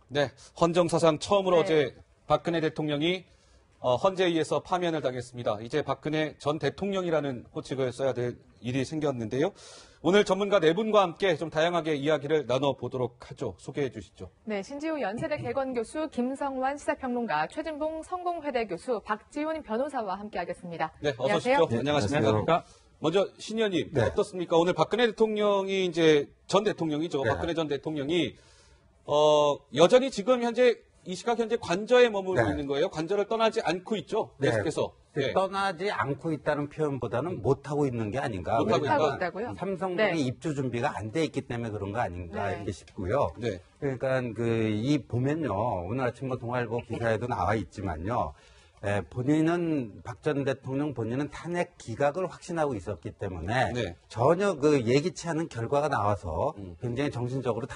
네, 헌정사상 처음으로 어제 박근혜 대통령이 헌재에 의해서 파면을 당했습니다. 이제 박근혜 전 대통령이라는 호칭을 써야 될 일이 생겼는데요. 오늘 전문가 네 분과 함께 좀 다양하게 이야기를 나눠보도록 하죠. 소개해 주시죠. 네, 신지우 연세대 개건교수, 김성완 시사평론가, 최진봉 성공회대 교수, 박지훈 변호사와 함께하겠습니다. 네, 어서 오십시오. 네, 안녕하십니까. 먼저 신 의원님, 네. 어떻습니까? 오늘 박근혜 대통령이 이제 전 대통령이죠. 네. 박근혜 전 대통령이 여전히 지금 현재 이 시각 현재 관저에 머물고 있는 거예요. 관저를 떠나지 않고 있죠. 계속해서. 네. 떠나지 않고 있다는 표현보다는 못하고 있는 게 아닌가. 못하고 있다고요? 삼성동에 입주 준비가 안 돼 있기 때문에 그런 거 아닌가 이렇게 싶고요. 그러니까 이 보면요. 오늘 아침 동아일보 기사에도 나와 있지만요. 본인은 박 전 대통령 본인은 탄핵 기각을 확신하고 있었기 때문에 전혀 예기치 않은 결과가 나와서 굉장히 정신적으로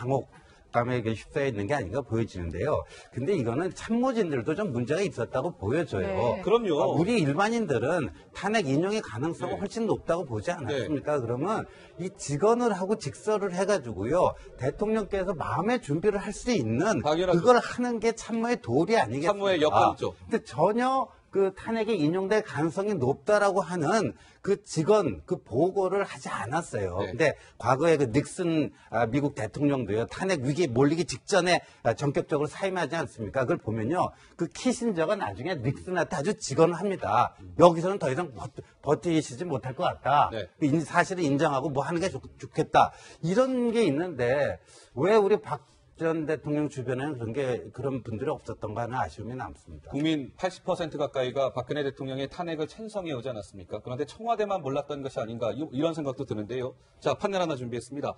감에 휩싸여 있는 게 아닌가 보여지는데요. 근데 이거는 참모진들도 좀 문제가 있었다고 보여져요. 그럼요. 우리 일반인들은 탄핵 인용의 가능성이 훨씬 높다고 보지 않았습니까? 그러면 이 직언을 하고 직설을 해가지고요. 대통령께서 마음의 준비를 할 수 있는 그걸 하는 게 참모의 도리 아니겠습니까? 참모의 역할이죠. 근데 전혀 탄핵이 인용될 가능성이 높다라고 하는 직언, 보고를 하지 않았어요. 근데 과거에 닉슨 미국 대통령도요, 탄핵 위기에 몰리기 직전에 전격적으로 사임하지 않습니까? 그걸 보면요, 키신저가 나중에 닉슨한테 아주 직언을 합니다. 여기서는 더 이상 버티시지 못할 것 같다. 사실을 인정하고 뭐 하는 게 좋겠다. 이런 게 있는데, 왜 우리 박 전 대통령 주변에는 그런 분들이 없었던가 하는 아쉬움이 남습니다. 국민 80% 가까이가 박근혜 대통령의 탄핵을 찬성해 오지 않았습니까? 그런데 청와대만 몰랐던 것이 아닌가 이런 생각도 드는데요. 자, 판넬 하나 준비했습니다.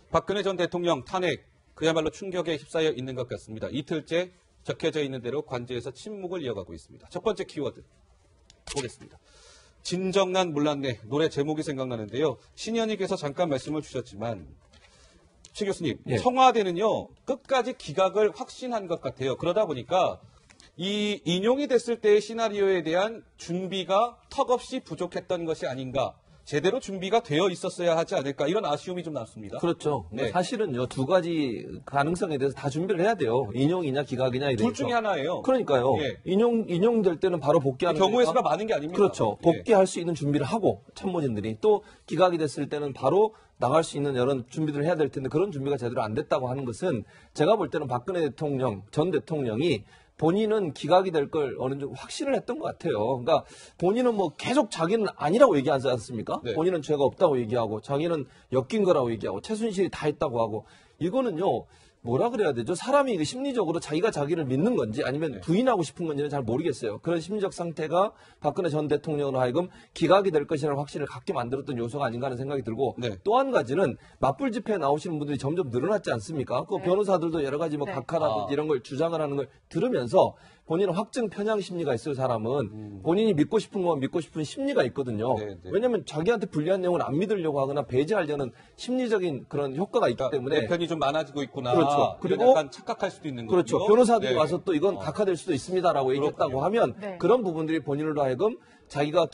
박근혜 전 대통령 탄핵 그야말로 충격에 휩싸여 있는 것 같습니다. 이틀째 적혀져 있는 대로 관저에서 침묵을 이어가고 있습니다. 첫 번째 키워드 보겠습니다. 진정난 몰랐네. 노래 제목이 생각나는데요. 신현희께서 잠깐 말씀을 주셨지만 최 교수님, 청와대는요, 끝까지 기각을 확신한 것 같아요. 그러다 보니까 이 인용이 됐을 때의 시나리오에 대한 준비가 턱없이 부족했던 것이 아닌가. 제대로 준비가 되어 있었어야 하지 않을까. 이런 아쉬움이 좀 남습니다. 그렇죠. 사실은요, 두 가지 가능성에 대해서 다 준비를 해야 돼요. 인용이냐 기각이냐 이래서. 둘 중에 하나예요. 그러니까요. 인용될 때는 바로 복귀하는 경우의 수가 많은 게 아닙니다. 그렇죠. 복귀할 수 있는 준비를 하고 참모진들이 또 기각이 됐을 때는 바로 나갈 수 있는 여러 준비들을 해야 될 텐데 그런 준비가 제대로 안 됐다고 하는 것은 제가 볼 때는 박근혜 대통령, 전 대통령이 본인은 기각이 될 걸 어느 정도 확신을 했던 것 같아요. 그러니까 본인은 뭐 계속 자기는 아니라고 얘기하지 않습니까? 본인은 죄가 없다고 얘기하고 자기는 엮인 거라고 얘기하고 최순실이 다 했다고 하고 이거는요. 뭐라 그래야 되죠? 사람이 심리적으로 자기가 자기를 믿는 건지 아니면 부인하고 싶은 건지는 잘 모르겠어요. 그런 심리적 상태가 박근혜 전 대통령으로 하여금 기각이 될 것이라는 확신을 갖게 만들었던 요소가 아닌가 하는 생각이 들고 또 한 가지는 맞불 집회에 나오시는 분들이 점점 늘어났지 않습니까? 그 변호사들도 여러 가지 각하라든지 이런 걸 주장을 하는 걸 들으면서 본인은 확증 편향 심리가 있을 사람은 본인이 믿고 싶은 건 믿고 싶은 심리가 있거든요. 왜냐하면 자기한테 불리한 내용을 안 믿으려고 하거나 배제하려는 심리적인 그런 효과가 있기 때문에 내 편이 좀 많아지고 있구나. 그렇죠. 그리고 약간 착각할 수도 있는 거죠. 그렇죠. 변호사들이 와서 또 이건 각하될 수도 있습니다라고 얘기했다고 하면 그런 부분들이 본인으로 하여금 자기가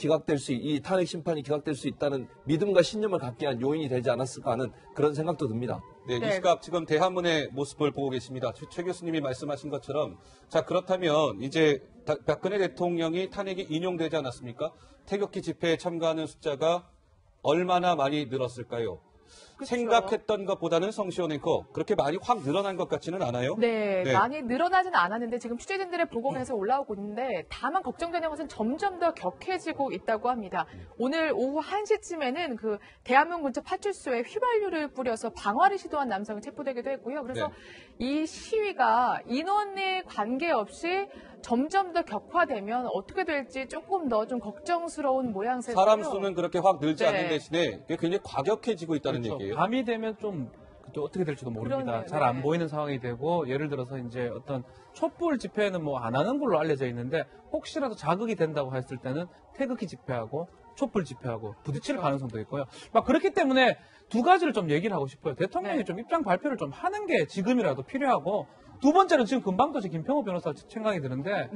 이 탄핵 심판이 기각될 수 있다는 믿음과 신념을 갖게 한 요인이 되지 않았을까 하는 그런 생각도 듭니다. 이 시각 지금 대한문의 모습을 보고 계십니다. 최 교수님이 말씀하신 것처럼 자 그렇다면 이제 박근혜 대통령이 탄핵이 인용되지 않았습니까? 태극기 집회에 참가하는 숫자가 얼마나 많이 늘었을까요? 그렇죠. 생각했던 것보다는 성시원 앵커 그렇게 많이 확 늘어난 것 같지는 않아요? 많이 늘어나지는 않았는데 지금 취재진들의 보고에서 올라오고 있는데 다만 걱정되는 것은 점점 더 격해지고 있다고 합니다. 오늘 오후 1시쯤에는 대한민국 근처 파출소에 휘발유를 뿌려서 방화를 시도한 남성이 체포되기도 했고요. 그래서 이 시위가 인원에 관계없이 점점 더 격화되면 어떻게 될지 조금 더 좀 걱정스러운 모양새고요. 사람 수는 그렇게 확 늘지 않는 대신에 굉장히 과격해지고 있다는 얘기예요. 밤이 되면 좀 어떻게 될지도 모릅니다. 잘 안 보이는 상황이 되고 예를 들어서 이제 어떤 촛불 집회는 뭐 안 하는 걸로 알려져 있는데 혹시라도 자극이 된다고 했을 때는 태극기 집회하고 촛불 집회하고 부딪힐 가능성도 있고요. 막 그렇기 때문에 두 가지를 좀 얘기를 하고 싶어요. 대통령이 좀 입장 발표를 좀 하는 게 지금이라도 필요하고 두 번째는 지금 금방도 김평호 변호사 생각이 드는데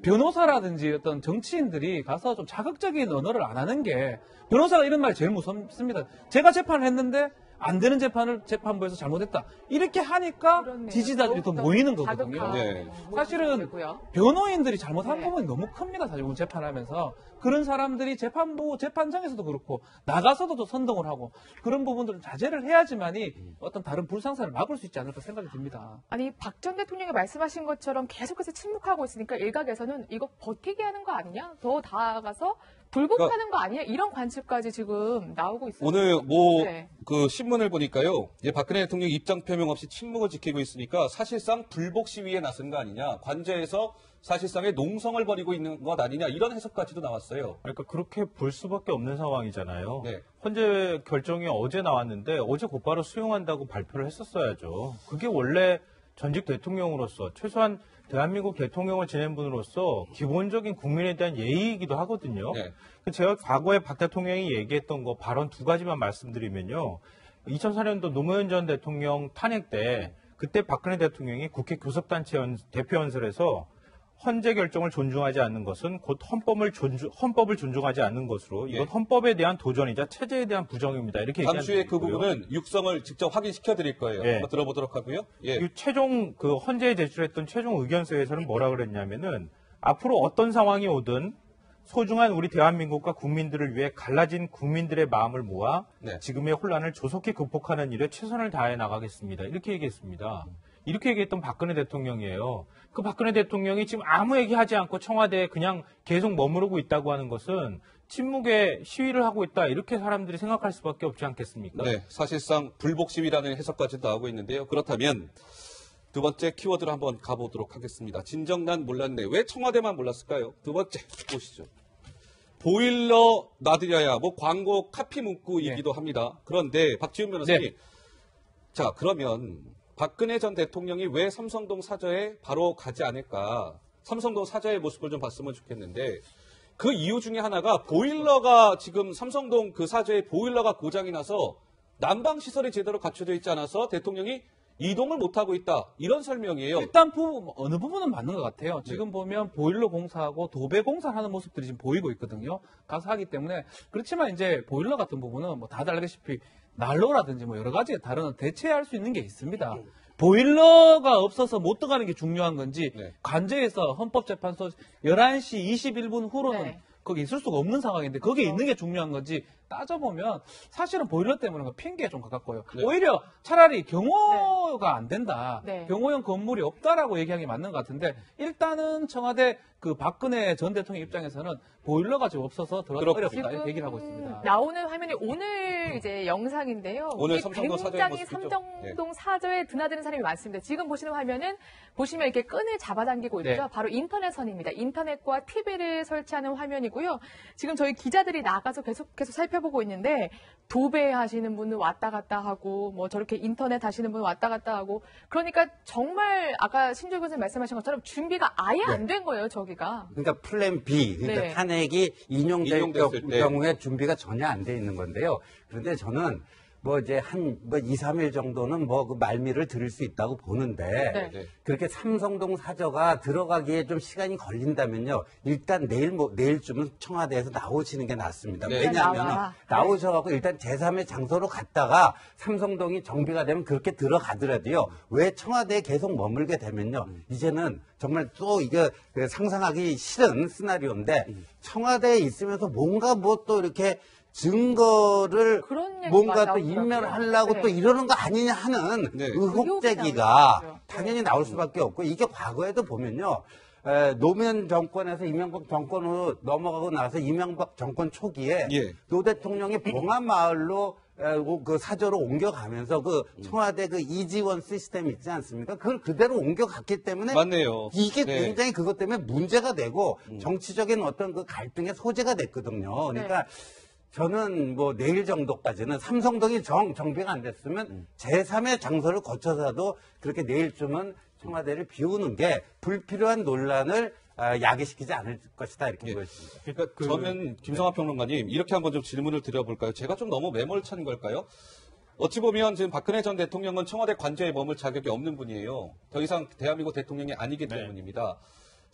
변호사라든지 어떤 정치인들이 가서 좀 자극적인 언어를 안 하는 게 변호사가 이런 말이 제일 무섭습니다. 제가 재판을 했는데 안 되는 재판을 재판부에서 잘못했다. 이렇게 하니까 그렇네요. 지지자들이 더 더욱더 모이는 거거든요. 자극하고 네. 사실은 되고요. 변호인들이 잘못한 네. 부분이 너무 큽니다. 사실 오늘 재판하면서 그런 사람들이 재판부 재판장에서도 그렇고 나가서도 또 선동을 하고 그런 부분들은 자제를 해야지만이 어떤 다른 불상사를 막을 수 있지 않을까 생각이 듭니다. 아니 박 전 대통령이 말씀하신 것처럼 계속해서 침묵하고 있으니까 일각에서는 이거 버티게 하는 거 아니냐? 더 나아가서 불복하는 거 아니냐? 이런 관측까지 지금 나오고 있습니다. 오늘 뭐 네. 그 신문을 보니까요. 이제 박근혜 대통령 입장 표명 없이 침묵을 지키고 있으니까 사실상 불복 시위에 나선 거 아니냐. 관저에서 사실상의 농성을 벌이고 있는 것 아니냐. 이런 해석까지도 나왔어요. 그러니까 그렇게 볼 수밖에 없는 상황이잖아요. 네. 헌재 결정이 어제 나왔는데 어제 곧바로 수용한다고 발표를 했었어야죠. 그게 원래 전직 대통령으로서 최소한 대한민국 대통령을 지낸 분으로서 기본적인 국민에 대한 예의이기도 하거든요. 네. 제가 과거에 박 대통령이 얘기했던 거 발언 두 가지만 말씀드리면요. 2004년도 노무현 전 대통령 탄핵 때 그때 박근혜 대통령이 국회 교섭단체 대표 연설에서 헌재 결정을 존중하지 않는 것은 곧 헌법을 존중하지 않는 것으로 이건 예. 헌법에 대한 도전이자 체제에 대한 부정입니다. 이렇게 얘기한 잠시 후에 적이 그 있고요. 부분은 육성을 직접 확인시켜 드릴 거예요. 예. 한번 들어보도록 하고요. 예. 이 최종 그 헌재에 제출했던 최종 의견서에서는 뭐라 그랬냐면은 앞으로 어떤 상황이 오든 소중한 우리 대한민국과 국민들을 위해 갈라진 국민들의 마음을 모아 네. 지금의 혼란을 조속히 극복하는 일에 최선을 다해 나가겠습니다. 이렇게 얘기했습니다. 이렇게 얘기했던 박근혜 대통령이에요. 그 박근혜 대통령이 지금 아무 얘기하지 않고 청와대에 그냥 계속 머무르고 있다고 하는 것은 침묵의 시위를 하고 있다. 이렇게 사람들이 생각할 수밖에 없지 않겠습니까? 네, 사실상 불복 시위라는 해석까지도 나오고 있는데요. 그렇다면 두 번째 키워드로 한번 가보도록 하겠습니다. 진정 난 몰랐네. 왜 청와대만 몰랐을까요? 두 번째 보시죠. 보일러 놔드려야 뭐 광고 카피 문구이기도 합니다. 그런데 박지훈 변호사님, 네. 자 그러면 박근혜 전 대통령이 왜 삼성동 사저에 바로 가지 않을까? 삼성동 사저의 모습을 좀 봤으면 좋겠는데 그 이유 중에 하나가 보일러가 지금 삼성동 그 사저에 보일러가 고장이 나서 난방 시설이 제대로 갖춰져 있지 않아서 대통령이 이동을 못하고 있다. 이런 설명이에요. 일단 어느 부분은 맞는 것 같아요. 지금 보면 보일러 공사하고 도배 공사를 하는 모습들이 지금 보이고 있거든요. 가서 하기 때문에. 그렇지만 이제 보일러 같은 부분은 뭐 다들 알다시피 난로라든지 뭐 여러 가지 다른 대체할 수 있는 게 있습니다. 보일러가 없어서 못 들어가는 게 중요한 건지 네. 관저에서 헌법재판소 11시 21분 후로는 네. 거기 있을 수가 없는 상황인데 거기에 있는 게 중요한 건지 따져보면 사실은 보일러 때문에 핑계에 좀 가깝고요. 네. 오히려 차라리 경호가 안 된다. 네. 경호용 건물이 없다라고 얘기하는 게 맞는 것 같은데 일단은 청와대 그 박근혜 전 대통령 입장에서는 보일러가 지금 없어서 들어가기 그렇군요. 어렵다 이렇게 얘기를 하고 있습니다. 나오는 화면이 오늘 이제 영상인데요. 오늘 이게 삼성동 사저의 굉장히 모습이죠. 삼성동 사저에 드나드는 사람이 많습니다. 지금 보시는 화면은 보시면 이렇게 끈을 잡아당기고 있죠. 네. 바로 인터넷선입니다. 인터넷과 TV를 설치하는 화면이고요. 지금 저희 기자들이 나가서 계속해서 살펴보고 있는데 도배하시는 분은 왔다 갔다 하고 뭐 저렇게 인터넷 하시는 분은 왔다 갔다 하고 그러니까 정말 아까 신조 교수님 말씀하신 것처럼 준비가 아예 안 된 거예요. 저기가. 그러니까 플랜 B, 그러니까 네. 탄핵이 인용될 인용됐을 때. 경우에 준비가 전혀 안 돼 있는 건데요. 그런데 저는 뭐 이제 한 2, 3일 정도는 뭐 그 말미를 들을 수 있다고 보는데 네. 네. 그렇게 삼성동 사저가 들어가기에 좀 시간이 걸린다면요. 일단 내일쯤은 청와대에서 나오시는 게 낫습니다. 네. 왜냐하면 나와. 나오셔갖고 일단 제3의 장소로 갔다가 삼성동이 정비가 되면 그렇게 들어가더라도요. 왜 청와대에 계속 머물게 되면요. 이제는 정말 또 이게 상상하기 싫은 시나리오인데 청와대에 있으면서 뭔가 뭐 또 이렇게 증거를 그런 얘기가 뭔가 또 나오더라고요. 인멸하려고 네. 또 이러는 거 아니냐 하는 네. 의혹 제기가 의혹이 나오죠. 당연히 나올 수밖에 없고 이게 과거에도 보면요. 노무현 정권에서 이명박 정권으로 넘어가고 나서 이명박 정권 초기에 예. 노 대통령이 봉화마을로 그 사저로 옮겨가면서 그 청와대 그 이지원 시스템 있지 않습니까? 그걸 그대로 옮겨갔기 때문에 맞네요. 이게 네. 굉장히 그것 때문에 문제가 되고 정치적인 어떤 그 갈등의 소재가 됐거든요. 그러니까 저는 뭐 내일 정도까지는 삼성동이 정비가 안 됐으면 제3의 장소를 거쳐서도 그렇게 내일쯤은 청와대를 비우는 게 불필요한 논란을 야기시키지 않을 것이다 이렇게 보여집니다. 그러니까 저는 김성환 평론가님 이렇게 한번 좀 질문을 드려볼까요? 제가 좀 너무 매몰찬 걸까요? 어찌 보면 지금 박근혜 전 대통령은 청와대 관저에 머물 자격이 없는 분이에요. 더 이상 대한민국 대통령이 아니기 때문입니다.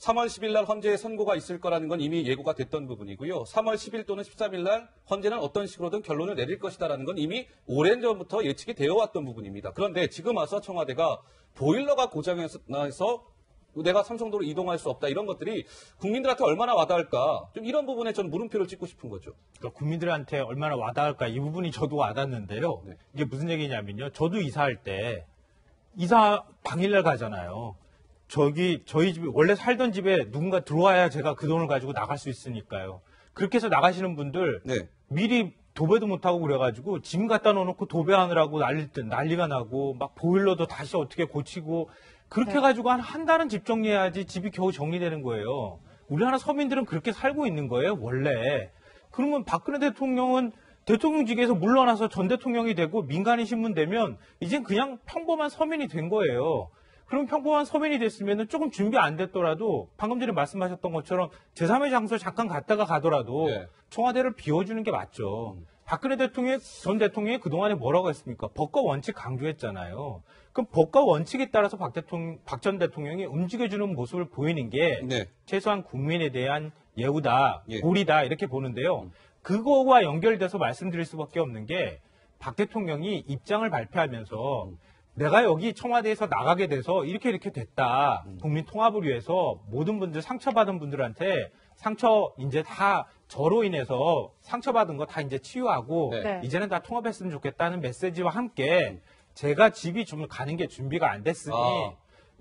3월 10일 날 헌재에 선고가 있을 거라는 건 이미 예고가 됐던 부분이고요. 3월 10일 또는 13일 날 헌재는 어떤 식으로든 결론을 내릴 것이다라는 건 이미 오랜 전부터 예측이 되어 왔던 부분입니다. 그런데 지금 와서 청와대가 보일러가 고장나서 내가 삼성도로 이동할 수 없다 이런 것들이 국민들한테 얼마나 와닿을까 좀 이런 부분에 전 물음표를 찍고 싶은 거죠. 그러니까 국민들한테 얼마나 와닿을까 이 부분이 저도 와닿는데요. 네. 이게 무슨 얘기냐면요. 저도 이사할 때 이사 당일날 가잖아요. 저희 집에 원래 살던 집에 누군가 들어와야 제가 그 돈을 가지고 나갈 수 있으니까요. 그렇게 해서 나가시는 분들 네. 미리 도배도 못하고 그래가지고 짐 갖다 놓고 도배하느라고 난리가 나고 막 보일러도 다시 어떻게 고치고 그렇게 해가지고 한 달은 집 정리해야지 집이 겨우 정리되는 거예요. 우리나라 서민들은 그렇게 살고 있는 거예요, 원래. 그러면 박근혜 대통령은 대통령직에서 물러나서 전 대통령이 되고 민간인 신문되면 이젠 그냥 평범한 서민이 된 거예요. 그럼 평범한 서민이 됐으면 조금 준비 안 됐더라도 방금 전에 말씀하셨던 것처럼 제3의 장소 잠깐 갔다가 가더라도 네. 청와대를 비워주는 게 맞죠. 박근혜 전 대통령이 그동안에 뭐라고 했습니까? 법과 원칙 강조했잖아요. 그럼 법과 원칙에 따라서 박 전 대통령이 움직여주는 모습을 보이는 게 네. 최소한 국민에 대한 예우다, 예. 도리다 이렇게 보는데요. 그거와 연결돼서 말씀드릴 수밖에 없는 게 박 대통령이 입장을 발표하면서 내가 여기 청와대에서 나가게 돼서 이렇게 됐다. 국민 통합을 위해서 모든 분들 상처받은 분들한테 상처 이제 다 저로 인해서 상처받은 거 다 이제 치유하고 네. 이제는 다 통합했으면 좋겠다는 메시지와 함께 제가 집이 좀 가는 게 준비가 안 됐으니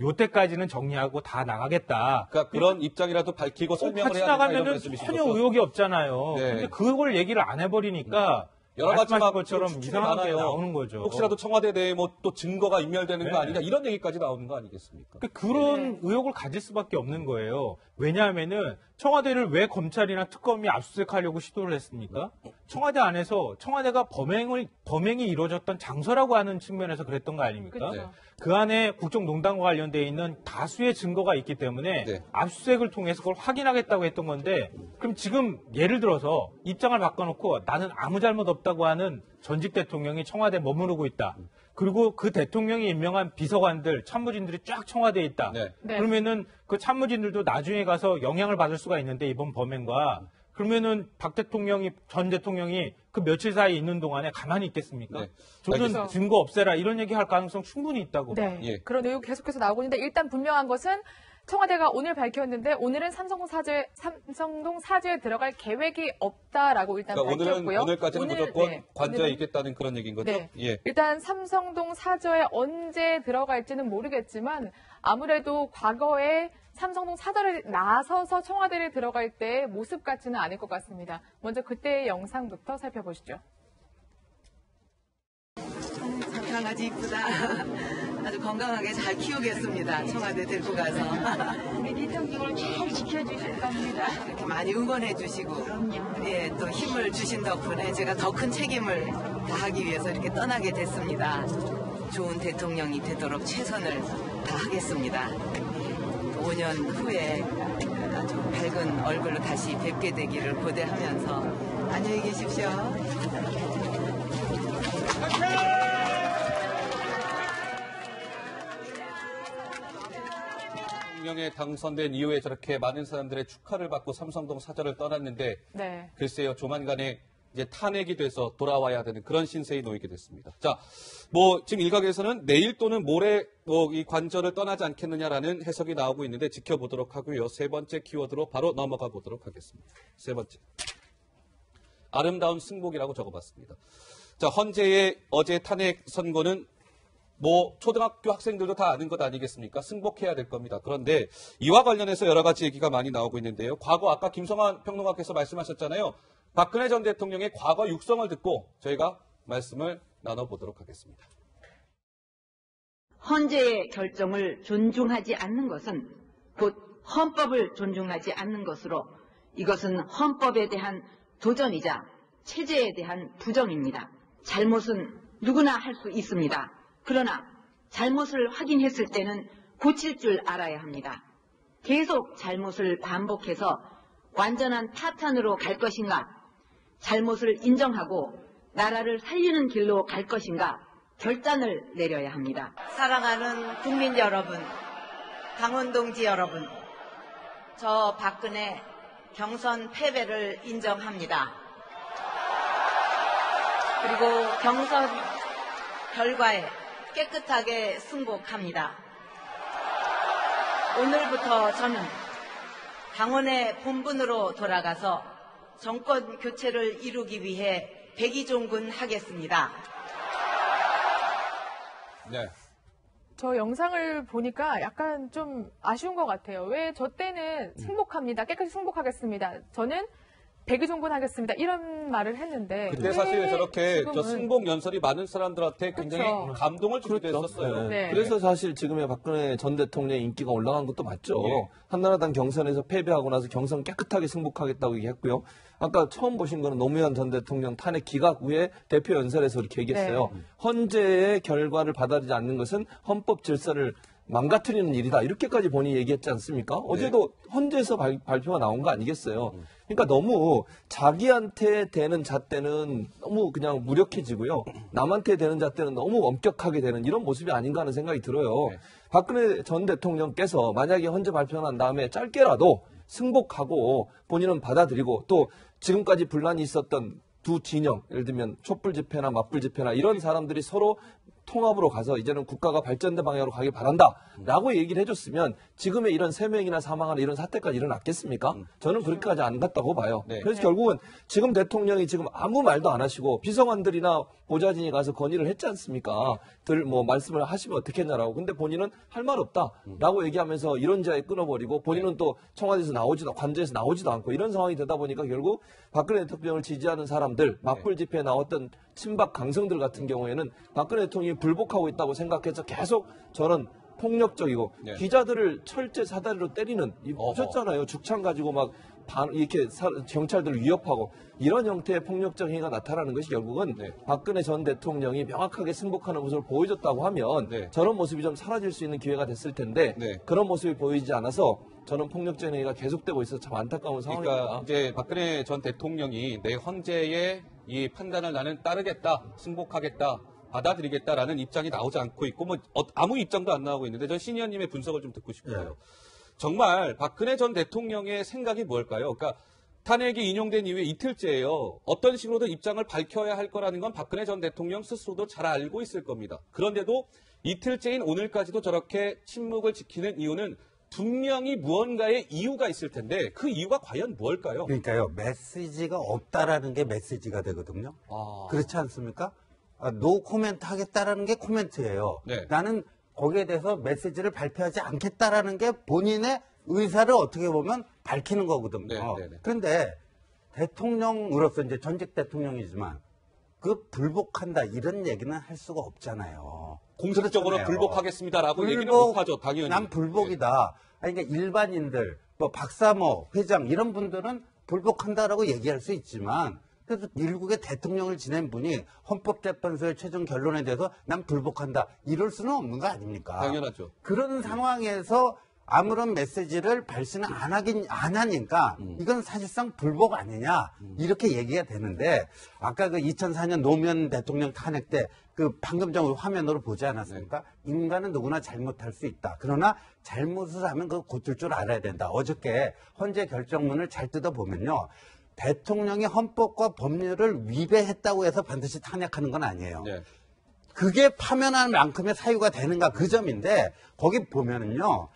요때까지는 정리하고 다 나가겠다. 그러니까 그런 입장이라도 밝히고 설명을 같이 해야 된다 이런 나가면은 말씀이신 전혀 거죠. 의혹이 없잖아요. 네. 근데 그걸 얘기를 안 해버리니까 여러 가지 말씀하신 것처럼 추측이 이상하게 많아요. 나오는 거죠. 혹시라도 청와대 내에 뭐 또 증거가 인멸되는 거 네. 아니냐 이런 얘기까지 나오는 거 아니겠습니까? 그런 의혹을 가질 수밖에 없는 거예요. 왜냐하면은 청와대를 왜 검찰이나 특검이 압수수색하려고 시도를 했습니까? 청와대 안에서 청와대가 범행이 이루어졌던 장소라고 하는 측면에서 그랬던 거 아닙니까? 그렇죠. 그 안에 국정농단과 관련되어 있는 다수의 증거가 있기 때문에 네. 압수수색을 통해서 그걸 확인하겠다고 했던 건데 그럼 지금 예를 들어서 입장을 바꿔놓고 나는 아무 잘못 없다고 하는 전직 대통령이 청와대에 머무르고 있다. 그리고 그 대통령이 임명한 비서관들, 참모진들이 쫙 청와대에 있다. 네. 네. 그러면은 그 참모진들도 나중에 가서 영향을 받을 수가 있는데 이번 범행과 그러면은 전 대통령이 그 며칠 사이에 있는 동안에 가만히 있겠습니까? 네. 저는 알겠습니다. 증거 없애라 이런 얘기할 가능성 충분히 있다고. 네. 예. 그런 의혹 계속해서 나오고 있는데 일단 분명한 것은 청와대가 오늘 밝혔는데 오늘은 삼성동 사저에 들어갈 계획이 없다라고 일단 그러니까 밝혔고요. 오늘까지는 무조건 네, 관저에 오늘은- 있겠다는 그런 얘기인 거죠? 네. 예. 일단 삼성동 사저에 언제 들어갈지는 모르겠지만 아무래도 과거에 삼성동 사저를 나서서 청와대를 들어갈 때의 모습 같지는 않을 것 같습니다. 먼저 그때의 영상부터 살펴보시죠. 강아지 이쁘다. 아주 건강하게 잘 키우겠습니다. 청와대 데리고 가서. 대통령을 잘 지켜주실 겁니다. 이렇게 많이 응원해 주시고, 예, 또 힘을 주신 덕분에 제가 더 큰 책임을 다하기 위해서 이렇게 떠나게 됐습니다. 좋은 대통령이 되도록 최선을 다하겠습니다. 5년 후에 아주 밝은 얼굴로 다시 뵙게 되기를 고대하면서 안녕히 계십시오. 대통령에 당선된 이후에 저렇게 많은 사람들의 축하를 받고 삼성동 사저를 떠났는데 네. 글쎄요 조만간에 이제 탄핵이 돼서 돌아와야 되는 그런 신세에 놓이게 됐습니다. 자, 뭐 지금 일각에서는 내일 또는 모레 뭐 이 관저를 떠나지 않겠느냐라는 해석이 나오고 있는데 지켜보도록 하고요. 세 번째 키워드로 바로 넘어가 보도록 하겠습니다. 세 번째, 아름다운 승복이라고 적어봤습니다. 자, 헌재의 어제 탄핵 선고는 뭐 초등학교 학생들도 다 아는 것 아니겠습니까? 승복해야 될 겁니다. 그런데 이와 관련해서 여러 가지 얘기가 많이 나오고 있는데요. 과거 아까 김성환 평론가께서 말씀하셨잖아요. 박근혜 전 대통령의 과거 육성을 듣고 저희가 말씀을 나눠보도록 하겠습니다. 헌재의 결정을 존중하지 않는 것은 곧 헌법을 존중하지 않는 것으로 이것은 헌법에 대한 도전이자 체제에 대한 부정입니다. 잘못은 누구나 할 수 있습니다. 그러나 잘못을 확인했을 때는 고칠 줄 알아야 합니다. 계속 잘못을 반복해서 완전한 파탄으로 갈 것인가, 잘못을 인정하고 나라를 살리는 길로 갈 것인가 결단을 내려야 합니다. 사랑하는 국민 여러분, 강원동지 여러분, 저 박근혜 경선 패배를 인정합니다. 그리고 경선 결과에 깨끗하게 승복합니다. 오늘부터 저는 당원의 본분으로 돌아가서 정권 교체를 이루기 위해 백의종군하겠습니다. 네. 저 영상을 보니까 약간 좀 아쉬운 것 같아요. 왜 저 때는 승복합니다. 깨끗이 승복하겠습니다. 저는 백의종군하겠습니다. 이런 말을 했는데 그때 왜 사실 저렇게 저 지금은 승복 연설이 많은 사람들한테 굉장히 그렇죠. 감동을 주기도 했었어요. 네. 그래서 사실 지금의 박근혜 전 대통령의 인기가 올라간 것도 맞죠. 예. 한나라당 경선에서 패배하고 나서 경선 깨끗하게 승복하겠다고 얘기했고요. 아까 처음 보신 거는 노무현 전 대통령 탄핵 기각 후에 대표 연설에서 이렇게 얘기했어요. 네. 헌재의 결과를 받아들이지 않는 것은 헌법 질서를 망가뜨리는 일이다. 이렇게까지 본인이 얘기했지 않습니까? 어제도 헌재에서 발표가 나온 거 아니겠어요? 그러니까 너무 자기한테 되는 잣대는 너무 그냥 무력해지고요. 남한테 되는 잣대는 너무 엄격하게 되는 이런 모습이 아닌가 하는 생각이 들어요. 네. 박근혜 전 대통령께서 만약에 헌재 발표가 난 다음에 짧게라도 승복하고 본인은 받아들이고 또 지금까지 분란이 있었던 두 진영, 예를 들면 촛불 집회나 맞불 집회나 이런 사람들이 서로 통합으로 가서 이제는 국가가 발전된 방향으로 가길 바란다라고 얘기를 해줬으면 지금의 이런 3명이나 사망하는 이런 사태까지 일어났겠습니까? 저는 그렇게까지 안 갔다고 봐요. 네. 그래서 결국은 지금 대통령이 지금 아무 말도 안 하시고 비서관들이나 보좌진이 가서 건의를 했지 않습니까? 뭐 말씀을 하시면 어떻겠냐라고. 근데 본인은 할 말 없다라고 얘기하면서 이론자에 끊어버리고 본인은 또 청와대에서 관저에서 나오지도 않고 이런 상황이 되다 보니까 결국 박근혜 대통령을 지지하는 사람들, 맞불 집회에 나왔던 친박 강성들 같은 경우에는 박근혜 대통령이 불복하고 있다고 생각해서 계속 저는 폭력적이고 네. 기자들을 철제 사다리로 때리는 보셨잖아요. 죽창 가지고 막 이렇게 경찰들을 위협하고 이런 형태의 폭력적 행위가 나타나는 것이 결국은 네. 박근혜 전 대통령이 명확하게 승복하는 모습을 보여줬다고 하면 네. 저런 모습이 좀 사라질 수 있는 기회가 됐을 텐데 네. 그런 모습이 보이지 않아서 저는 폭력적 행위가 계속되고 있어서 참 안타까운 상황입니다. 그러니까 이제 박근혜 전 대통령이 내 헌재의 이 판단을 나는 따르겠다, 승복하겠다, 받아들이겠다라는 입장이 나오지 않고 있고 뭐 아무 입장도 안 나오고 있는데 전 신 의원님의 분석을 좀 듣고 싶어요. 정말 박근혜 전 대통령의 생각이 뭘까요? 그러니까 탄핵이 인용된 이후에 이틀째예요. 어떤 식으로든 입장을 밝혀야 할 거라는 건 박근혜 전 대통령 스스로도 잘 알고 있을 겁니다. 그런데도 이틀째인 오늘까지도 저렇게 침묵을 지키는 이유는 분명히 무언가의 이유가 있을 텐데 그 이유가 과연 무엇일까요? 그러니까요, 메시지가 없다라는 게 메시지가 되거든요. 그렇지 않습니까? 노 코멘트 하겠다라는 게 코멘트예요. 네. 나는 거기에 대해서 메시지를 발표하지 않겠다라는 게 본인의 의사를 어떻게 보면 밝히는 거거든요. 네, 네, 네. 그런데 대통령으로서 이제 전직 대통령이지만 그 불복한다 이런 얘기는 할 수가 없잖아요. 공식적으로 그렇잖아요. 불복하겠습니다라고 얘기는 못하죠, 당연히. 난 불복이다. 아니, 그러니까 일반인들, 뭐 박사모, 회장 이런 분들은 불복한다라고 얘기할 수 있지만 그래서 일국의 대통령을 지낸 분이 헌법재판소의 최종 결론에 대해서 난 불복한다 이럴 수는 없는 거 아닙니까? 당연하죠. 그런 상황에서 아무런 메시지를 발신을 안 하니까 이건 사실상 불복 아니냐 이렇게 얘기가 되는데 아까 그 2004년 노무현 대통령 탄핵 때 그 방금 전 화면으로 보지 않았습니까? 인간은 누구나 잘못할 수 있다. 그러나 잘못을 하면 그거 고칠 줄 알아야 된다. 어저께 헌재 결정문을 잘 뜯어보면요. 대통령이 헌법과 법률을 위배했다고 해서 반드시 탄핵하는 건 아니에요. 네. 그게 파면할 만큼의 사유가 되는가 그 점인데 거기 보면은요.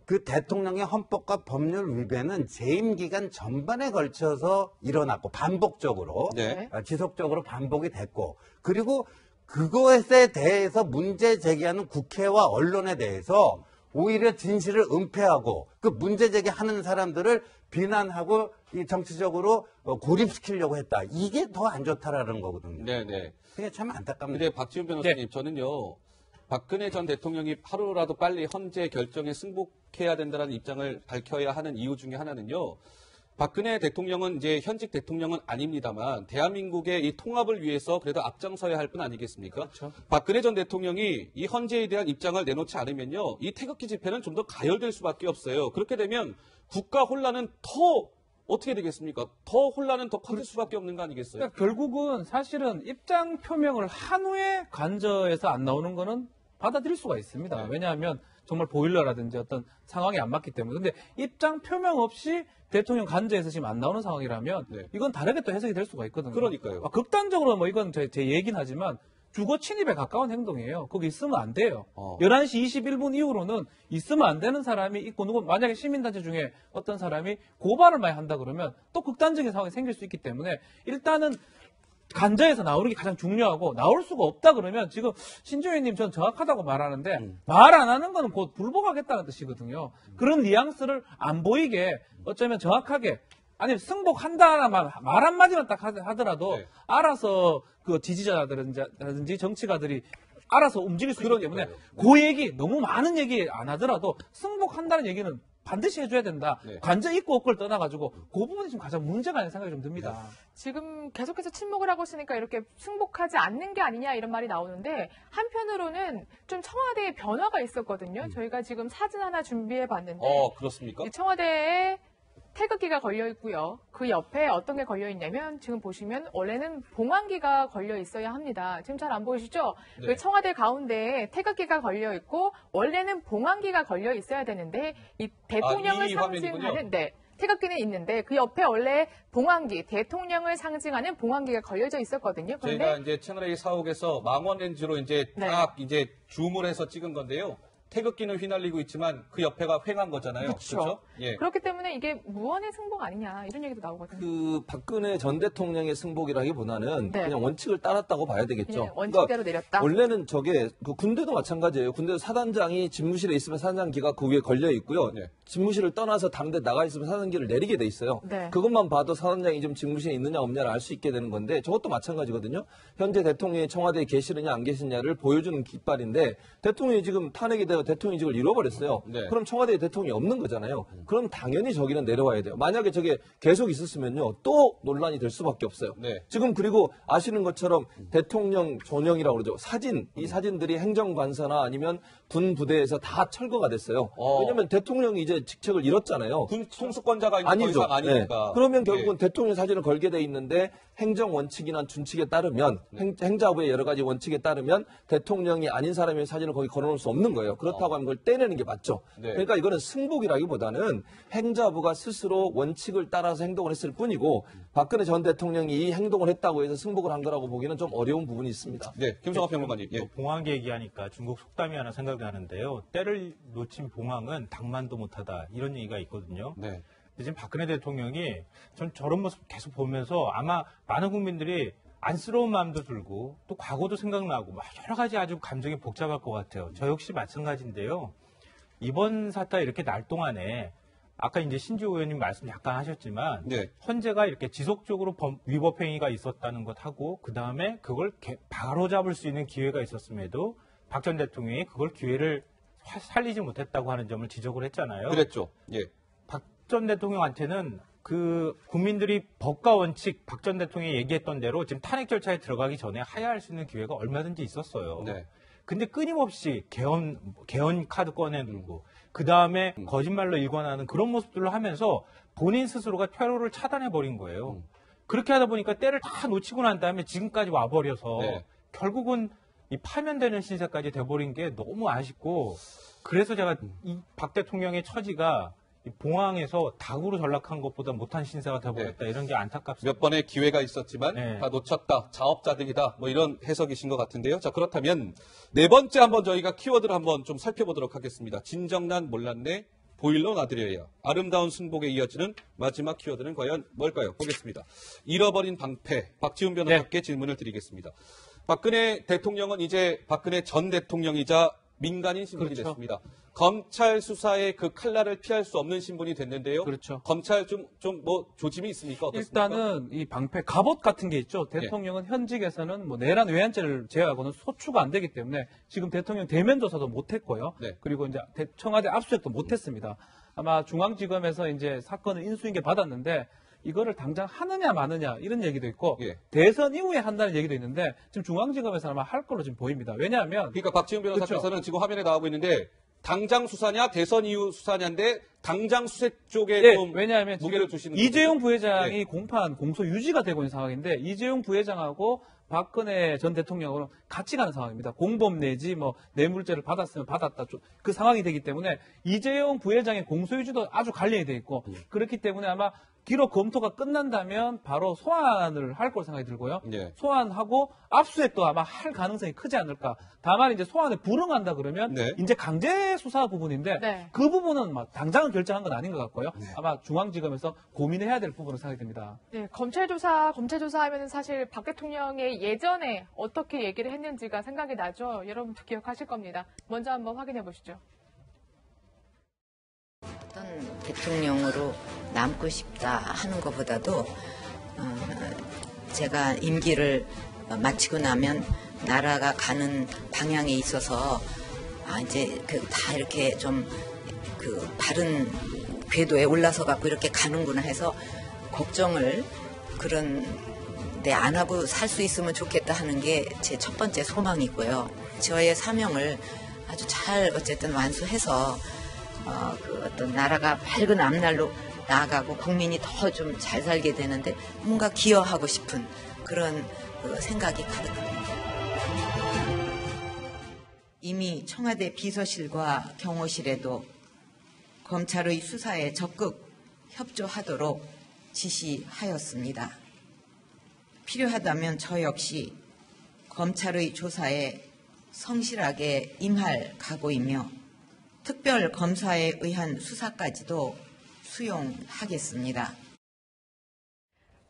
그 대통령의 헌법과 법률 위배는 재임 기간 전반에 걸쳐서 일어났고 반복적으로 네. 지속적으로 반복이 됐고 그리고 그것에 대해서 문제 제기하는 국회와 언론에 대해서 오히려 진실을 은폐하고 그 문제 제기하는 사람들을 비난하고 이 정치적으로 고립시키려고 했다. 이게 더 안 좋다라는 거거든요. 네네. 그게 참 안타깝네요. 근데 박지훈 변호사님, 저는요, 박근혜 전 대통령이 하루라도 빨리 헌재 결정에 승복해야 된다는 입장을 밝혀야 하는 이유 중에 하나는요, 박근혜 대통령은 이제 현직 대통령은 아닙니다만 대한민국의 이 통합을 위해서 그래도 앞장서야 할 분 아니겠습니까? 그렇죠. 박근혜 전 대통령이 이 헌재에 대한 입장을 내놓지 않으면요, 이 태극기 집회는 좀 더 가열될 수밖에 없어요. 그렇게 되면 국가 혼란은 더 어떻게 되겠습니까? 더 혼란은 더 커질 수밖에 없는 거 아니겠어요? 그러니까 결국은 사실은 입장 표명을 한 후에 관저에서 안 나오는 거는 받아들일 수가 있습니다. 네. 왜냐하면 정말 보일러라든지 어떤 상황이 안 맞기 때문에. 근데 입장 표명 없이 대통령 간저에서 지금 안 나오는 상황이라면 네. 이건 다르게 또 해석이 될 수가 있거든요. 그러니까요. 극단적으로 뭐 이건 제 얘기는 하지만 주거 침입에 가까운 행동이에요. 거기 있으면 안 돼요. 어. 11시 21분 이후로는 있으면 안 되는 사람이 있고 만약에 시민단체 중에 어떤 사람이 고발을 많이 한다 그러면 또 극단적인 상황이 생길 수 있기 때문에 일단은 간저에서 나오는 게 가장 중요하고 나올 수가 없다 그러면 지금 신주현님 전 정확하다고 말하는데 말 안 하는 거는 곧 불복하겠다는 뜻이거든요. 그런 뉘앙스를 안 보이게 어쩌면 정확하게 아니 승복한다만 말 한마디만 딱 하더라도 네. 알아서 그 지지자들이라든지 정치가들이 알아서 움직일 수 있기 때문에 그러니까요. 그 얘기 너무 많은 얘기 안 하더라도 승복한다는 얘기는 반드시 해줘야 된다. 네. 관저 있고 없고를 떠나가지고 그 부분이 좀 가장 문제가 아닌 생각이 좀 듭니다. 지금 계속해서 침묵을 하고 있으니까 이렇게 승복하지 않는 게 아니냐 이런 말이 나오는데 한편으로는 좀 청와대에 변화가 있었거든요. 저희가 지금 사진 하나 준비해 봤는데 그렇습니까? 이 청와대에 태극기가 걸려 있고요. 그 옆에 어떤 게 걸려 있냐면 지금 보시면 원래는 봉황기가 걸려 있어야 합니다. 지금 잘 안 보이시죠? 네. 그 청와대 가운데에 태극기가 걸려 있고 원래는 봉황기가 걸려 있어야 되는데 이 대통령을 이 화면이군요. 상징하는 태극기는 있는데 그 옆에 원래 봉황기, 대통령을 상징하는 봉황기가 걸려져 있었거든요. 저희가 그런데 이제 채널A 사옥에서 망원 렌즈로 이제 네. 딱 이제 줌을 해서 찍은 건데요. 태극기는 휘날리고 있지만 그 옆에가 횡한 거잖아요. 그렇죠. 예. 그렇기 때문에 이게 무언의 승복 아니냐 이런 얘기도 나오거든요. 그 박근혜 전 대통령의 승복이라기보다는 네. 그냥 원칙을 따랐다고 봐야 되겠죠. 예, 원칙대로 내렸다. 원래는 저게 그 군대도 마찬가지예요. 군대 사단장이 집무실에 있으면 사단장기가 그 위에 걸려 있고요. 네. 집무실을 떠나서 당대 나가 있으면 사단기를 내리게 돼 있어요. 네. 그것만 봐도 사단장이 지금 집무실에 있느냐 없느냐를 알 수 있게 되는 건데 저것도 마찬가지거든요. 현재 대통령이 청와대에 계시느냐 안 계시느냐를 보여주는 깃발인데 대통령이 지금 탄핵이 되어 대통령직을 잃어버렸어요. 네. 그럼 청와대에 대통령이 없는 거잖아요. 그럼 당연히 저기는 내려와야 돼요. 만약에 저게 계속 있었으면요. 또 논란이 될 수밖에 없어요. 네. 지금 그리고 아시는 것처럼 대통령 전형이라고 그러죠. 사진, 이 사진들이 행정관서나 아니면 군 부대에서 다 철거가 됐어요. 왜냐하면 대통령이 이제 직책을 잃었잖아요. 군 통수권자가 이제 더 아니죠. 이상 아니니까. 네. 그러면 결국은 예. 대통령 사진을 걸게 돼 있는데 행정 원칙이나 준칙에 따르면 행자부의 여러 가지 원칙에 따르면 대통령이 아닌 사람의 사진을 거기 걸어놓을 수 없는 거예요. 그렇다고 하면 그걸 떼내는 게 맞죠. 네. 그러니까 이거는 승복이라기보다는 행자부가 스스로 원칙을 따라서 행동을 했을 뿐이고 박근혜 전 대통령이 이 행동을 했다고 해서 승복을 한 거라고 보기는 좀 어려운 부분이 있습니다. 네, 김성환 평론가님. 예. 봉황기 얘기하니까 중국 속담이 하나 생각이 나는데요. 때를 놓친 봉황은 당만도 못하다 이런 얘기가 있거든요. 네. 지금 박근혜 대통령이 전 저런 모습 계속 보면서 아마 많은 국민들이 안쓰러운 마음도 들고 또 과거도 생각나고 막 여러 가지 아주 감정이 복잡할 것 같아요. 저 역시 마찬가지인데요. 이번 사태 이렇게 날 동안에 아까 이제 신주 의원님 말씀 약간 하셨지만 네. 헌재가 이렇게 지속적으로 위법 행위가 있었다는 것하고 그 다음에 그걸 바로 잡을 수 있는 기회가 있었음에도 박 전 대통령이 그걸 기회를 살리지 못했다고 하는 점을 지적을 했잖아요. 그랬죠. 예. 박 전 대통령한테는 그 국민들이 법과 원칙 박 전 대통령이 얘기했던 대로 지금 탄핵 절차에 들어가기 전에 하야할 수 있는 기회가 얼마든지 있었어요. 네. 근데 끊임없이 개헌 카드 꺼내들고 그 다음에 거짓말로 일관하는 그런 모습들을 하면서 본인 스스로가 퇴로를 차단해 버린 거예요. 그렇게 하다 보니까 때를 다 놓치고 난 다음에 지금까지 와버려서 네. 결국은 이 파면되는 신세까지 돼버린 게 너무 아쉽고 그래서 제가 이 박 대통령의 처지가 이 봉황에서 닭으로 전락한 것보다 못한 신세가 돼버렸다 이런 게 안타깝습니다. 몇 번의 기회가 있었지만 네. 다 놓쳤다. 자업자득이다. 뭐 이런 해석이신 것 같은데요. 자, 그렇다면 네 번째 한번 저희가 키워드를 한번 좀 살펴보도록 하겠습니다. 진정난 몰랐네. 보일러 놔드려야. 아름다운 승복에 이어지는 마지막 키워드는 과연 뭘까요? 보겠습니다. 잃어버린 방패. 박지훈 변호사께 질문을 드리겠습니다. 박근혜 대통령은 이제 박근혜 전 대통령이자 민간인 신분이 그렇죠. 됐습니다. 검찰 수사의 그 칼날을 피할 수 없는 신분이 됐는데요. 그렇죠. 검찰 좀 뭐 조짐이 있습니까? 어떻습니까? 일단은 이 방패 갑옷 같은 게 있죠. 대통령은 현직에서는 뭐 내란 외환죄를 제외하고는 소추가 안 되기 때문에 지금 대통령 대면 조사도 못했고요. 네. 그리고 이제 청와대 압수수색도 못했습니다. 아마 중앙지검에서 이제 사건을 인수인계 받았는데 이거를 당장 하느냐 마느냐 이런 얘기도 있고 예. 대선 이후에 한다는 얘기도 있는데 지금 중앙지검에서 아마 할 걸로 지금 보입니다. 왜냐하면 그러니까 박지훈 변호사께서는 그렇죠. 지금 화면에 나오고 있는데 당장 수사냐 대선 이후 수사냐인데 당장 수사 쪽에 네, 좀 왜냐하면 무게를 지금 두시는 이재용 거죠? 부회장이 공판 공소 유지가 되고 있는 상황인데 이재용 부회장하고 박근혜 전 대통령으로 같이 가는 상황입니다. 공범 내지 뭐 뇌물죄를 받았으면 받았다. 그 상황이 되기 때문에 이재용 부회장의 공소유지도 아주 관련이 돼 있고 그렇기 때문에 아마 기록 검토가 끝난다면 바로 소환을 할 걸 생각이 들고요. 네. 소환하고 압수수색도 아마 할 가능성이 크지 않을까. 다만 이제 소환에 불응한다 그러면 네. 이제 강제 수사 부분인데 네. 그 부분은 막 당장은 결정한 건 아닌 것 같고요. 아마 중앙지검에서 고민해야 될 부분으로 생각이 듭니다. 네, 검찰 조사하면은 사실 박 대통령의 예전에 어떻게 얘기를 했는지가 생각이 나죠. 여러분도 기억하실 겁니다. 먼저 한번 확인해 보시죠. 어떤 대통령으로 남고 싶다 하는 것보다도 제가 임기를 마치고 나면 나라가 가는 방향에 있어서 이제 다 이렇게 좀 바른 궤도에 올라서 갖고 이렇게 가는구나 해서 걱정을 그런데 안 하고 살 수 있으면 좋겠다 하는 게 제 첫 번째 소망이고요. 저의 사명을 아주 잘 어쨌든 완수해서 어떤 나라가 밝은 앞날로 나아가고 국민이 더 좀 잘 살게 되는데 뭔가 기여하고 싶은 그런 생각이 가득합니다. 이미 청와대 비서실과 경호실에도 검찰의 수사에 적극 협조하도록 지시하였습니다. 필요하다면 저 역시 검찰의 조사에 성실하게 임할 각오이며 특별 검사에 의한 수사까지도 수용하겠습니다.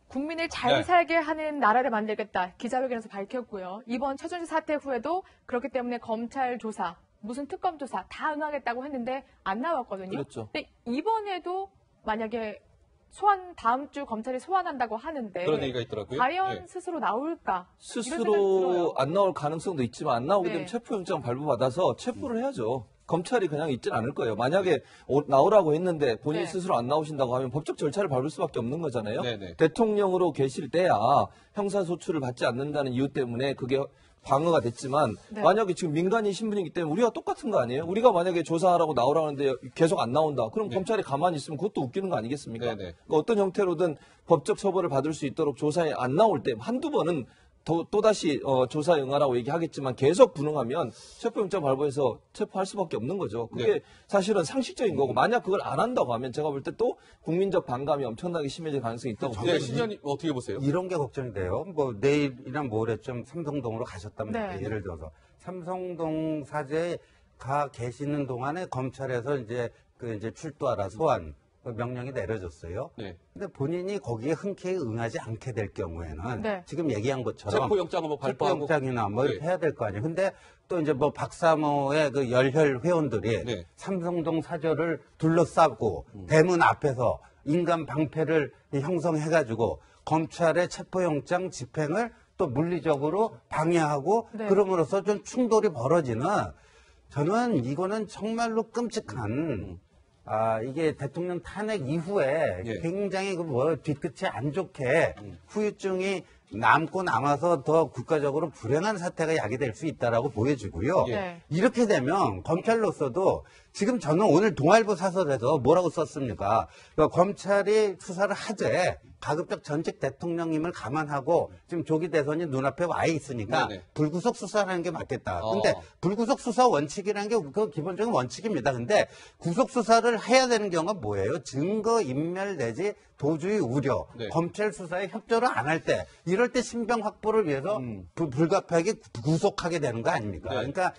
국민을 잘 네. 살게 하는 나라를 만들겠다. 기자회견에서 밝혔고요. 이번 최순실 사태 후에도 그렇기 때문에 검찰 조사, 무슨 특검 조사 다 응하겠다고 했는데 안 나왔거든요. 그렇죠. 근데 이번에도 만약에 다음 주 검찰이 소환한다고 하는데 그런 얘기가 있더라고요. 과연 네. 스스로 나올까? 이런 생각이 스스로 들어요. 안 나올 가능성도 있지만 안 나오게 네. 되면 체포영장 발부받아서 체포를 해야죠. 검찰이 그냥 있진 않을 거예요. 만약에 나오라고 했는데 본인 네. 스스로 안 나오신다고 하면 법적 절차를 밟을 수밖에 없는 거잖아요. 네네. 대통령으로 계실 때야 형사소출을 받지 않는다는 이유 때문에 그게 방어가 됐지만 네. 만약에 지금 민간인 신분이기 때문에 우리가 똑같은 거 아니에요? 우리가 만약에 조사하라고 나오라는데 계속 안 나온다. 그럼 네. 검찰이 가만히 있으면 그것도 웃기는 거 아니겠습니까? 네네. 그러니까 어떤 형태로든 법적 처벌을 받을 수 있도록 조사에 안 나올 때 한두 번은 또다시 조사에 응하라고 얘기하겠지만 계속 불응하면 체포영장 발부해서 체포할 수밖에 없는 거죠. 그게 네. 사실은 상식적인 거고 만약 그걸 안 한다고 하면 제가 볼 때 또 국민적 반감이 엄청나게 심해질 가능성이 있다고 네, 봅니다. 신현님 어떻게 보세요? 이런 게 걱정이 돼요. 뭐 내일이나 모레쯤 삼성동으로 가셨다면 네. 예를 들어서 삼성동 사제에 가 계시는 동안에 검찰에서 이제 이제 출두하라 소환 명령이 내려졌어요. 네. 근데 본인이 거기에 흔쾌히 응하지 않게 될 경우에는 네. 지금 얘기한 것처럼 체포영장을 뭐 발부하고 체포영장이나 뭐 이렇게 네. 해야 될 거 아니에요. 근데 또 이제 뭐 박사모의 그 열혈 회원들이 네. 삼성동 사저를 둘러싸고 대문 앞에서 인간 방패를 형성해가지고 검찰의 체포영장 집행을 또 물리적으로 방해하고 네. 그럼으로써 좀 충돌이 벌어지는 저는 이거는 정말로 끔찍한 이게 대통령 탄핵 이후에 예. 굉장히 뒤끝이 안 좋게 후유증이 남고 남아서 더 국가적으로 불행한 사태가 야기될 수 있다라고 보여지고요. 예. 이렇게 되면 검찰로서도 지금 저는 오늘 동아일보 사설에서 뭐라고 썼습니까? 그러니까 검찰이 수사를 하되 가급적 전직 대통령님을 감안하고 지금 조기 대선이 눈앞에 와 있으니까 네네. 불구속 수사하는 게 맞겠다. 근데 불구속 수사 원칙이라는 게 그 기본적인 원칙입니다. 근데 구속 수사를 해야 되는 경우가 뭐예요? 증거 인멸 내지 도주의 우려, 네. 검찰 수사에 협조를 안 할 때, 이럴 때 신병 확보를 위해서 불가피하게 구속하게 되는 거 아닙니까? 네. 그러니까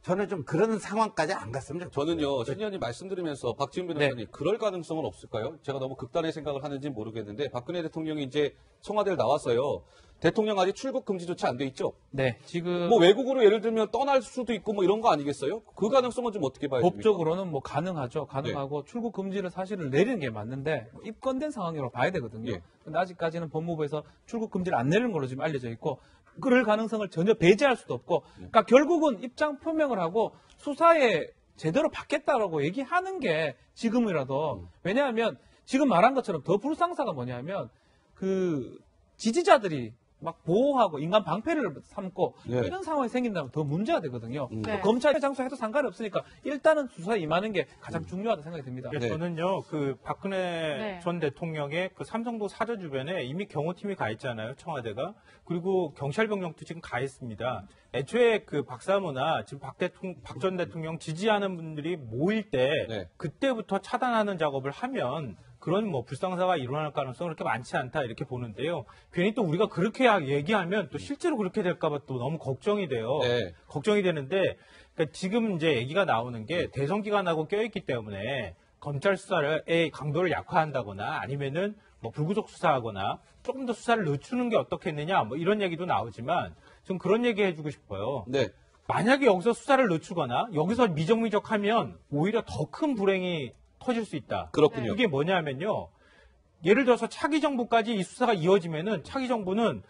저는 좀 그런 상황까지 안 갔으면 좋겠어요. 저는요, 신현님 말씀드리면서 박지훈 변호사님, 그럴 가능성은 없을까요? 제가 너무 극단의 생각을 하는지 모르겠는데, 박근혜 대통령이 이제 청와대를 나왔어요. 대통령 아직 출국 금지조차 안 돼 있죠? 네, 지금 뭐 외국으로 예를 들면 떠날 수도 있고 뭐 이런 거 아니겠어요? 그 가능성은 좀 어떻게 봐야 됩니까? 법적으로는 뭐 가능하죠. 가능하고 네. 출국 금지를 사실은 내리는 게 맞는데 뭐 입건된 상황으로 봐야 되거든요. 예. 근데 아직까지는 법무부에서 출국 금지를 안 내리는 걸로 지금 알려져 있고 그럴 가능성을 전혀 배제할 수도 없고 그러니까 결국은 입장 표명을 하고 수사에 제대로 받겠다라고 얘기하는 게 지금이라도 왜냐하면 지금 말한 것처럼 더 불상사가 뭐냐면 그 지지자들이 막 보호하고 인간 방패를 삼고 네. 이런 상황이 생긴다면 더 문제가 되거든요. 네. 검찰의 장소해도 상관이 없으니까 일단은 수사에 임하는 게 가장 중요하다 생각이 듭니다. 네. 저는요, 그 박근혜 네. 전 대통령의 그 삼성동 사저 주변에 이미 경호팀이 가 있잖아요, 청와대가. 그리고 경찰병력도 지금 가 있습니다. 애초에 그 박사모나 지금 박 전 대통령 지지하는 분들이 모일 때 네. 그때부터 차단하는 작업을 하면 그런 뭐 불상사가 일어날 가능성은 그렇게 많지 않다 이렇게 보는데요. 괜히 또 우리가 그렇게 얘기하면 또 실제로 그렇게 될까봐 또 너무 걱정이 돼요. 네. 걱정이 되는데 그러니까 지금 이제 얘기가 나오는 게 대선 기간하고 껴있기 때문에 검찰 수사의 강도를 약화한다거나 아니면은 뭐 불구속 수사하거나 조금 더 수사를 늦추는 게 어떻겠느냐 뭐 이런 얘기도 나오지만 좀 그런 얘기 해주고 싶어요. 네. 만약에 여기서 수사를 늦추거나 여기서 미적미적하면 오히려 더 큰 불행이 터질 수 있다. 그렇군요. 그게 뭐냐면요. 예를 들어서 차기 정부까지 이 수사가 이어지면은 차기 정부는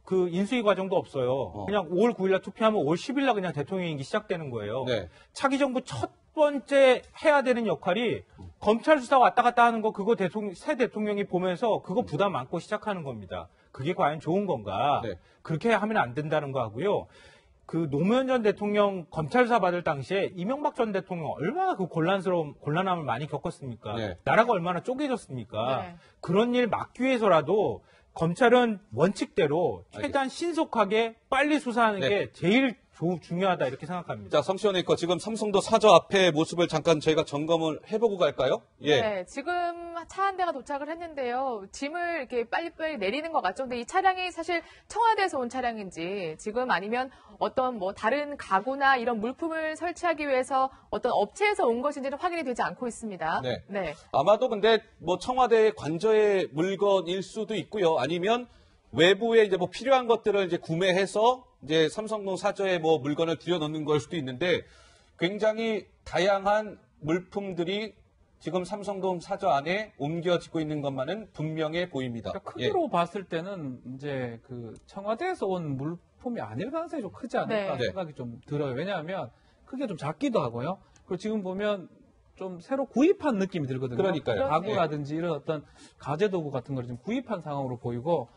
그 인수위 과정도 없어요. 그냥 5월 9일날 투표하면 5월 10일날 그냥 대통령 임기 시작되는 거예요. 네. 차기 정부 첫 번째 해야 되는 역할이 검찰 수사 왔다 갔다 하는 거 그거 새 대통령이 보면서 그거 부담 안고 시작하는 겁니다. 그게 과연 좋은 건가? 네. 그렇게 하면 안 된다는 거 하고요. 그 노무현 전 대통령 검찰 수사 받을 당시에 이명박 전 대통령 얼마나 그 곤란함을 많이 겪었습니까? 네. 나라가 얼마나 쪼개졌습니까? 네. 그런 일 막기 위해서라도 검찰은 원칙대로 최대한 신속하게 빨리 수사하는 네. 게 제일 중요하다 이렇게 생각합니다. 자, 성시원 에이커 지금 삼성도 사저 앞에 모습을 잠깐 저희가 점검을 해보고 갈까요? 예. 네, 지금 차 한 대가 도착을 했는데요. 짐을 이렇게 빨리빨리 내리는 것 같죠. 근데 이 차량이 사실 청와대에서 온 차량인지 지금 아니면 어떤 뭐 다른 가구나 이런 물품을 설치하기 위해서 어떤 업체에서 온 것인지는 확인이 되지 않고 있습니다. 네. 네. 아마도 근데 뭐 청와대 관저의 물건일 수도 있고요. 아니면 외부에 이제 뭐 필요한 것들을 이제 구매해서 이제 삼성동 사저에 뭐 물건을 들여놓는 걸 수도 있는데 굉장히 다양한 물품들이 지금 삼성동 사저 안에 옮겨지고 있는 것만은 분명해 보입니다. 그러니까 크기로 봤을 때는 이제 그 청와대에서 온 물품이 아닐 가능성이 좀 크지 않을까 네. 생각이 좀 들어요. 왜냐하면 크기가 좀 작기도 하고요. 그리고 지금 보면 좀 새로 구입한 느낌이 들거든요. 그러니까요. 가구라든지 이런 어떤 가재도구 같은 걸 지금 구입한 상황으로 보이고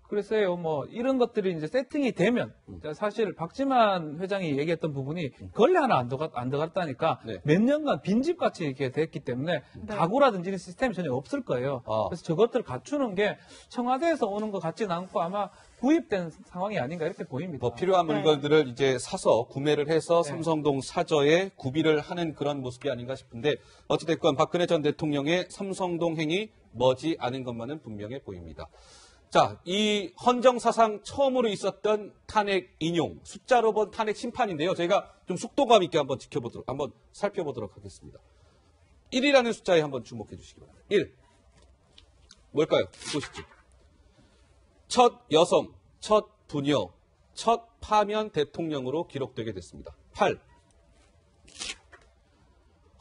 그래서요, 뭐, 이런 것들이 이제 세팅이 되면, 사실 박지만 회장이 얘기했던 부분이 걸레 하나 안 들어갔다니까 네. 몇 년간 빈집같이 이렇게 됐기 때문에 네. 가구라든지 이런 시스템이 전혀 없을 거예요. 그래서 저것들을 갖추는 게 청와대에서 오는 것 같지는 않고 아마 구입된 상황이 아닌가 이렇게 보입니다. 뭐 필요한 네. 물건들을 이제 사서 구매를 해서 네. 삼성동 사저에 구비를 하는 그런 모습이 아닌가 싶은데 어찌됐건 박근혜 전 대통령의 삼성동 행위 머지 않은 것만은 분명해 보입니다. 자, 이 헌정사상 처음으로 있었던 탄핵 인용, 숫자로 본 탄핵 심판인데요. 저희가 좀 속도감 있게 한번 한번 살펴보도록 하겠습니다. 1이라는 숫자에 한번 주목해 주시기 바랍니다. 1. 뭘까요? 보시죠. 첫 여성, 첫 부녀, 첫 파면 대통령으로 기록되게 됐습니다. 8.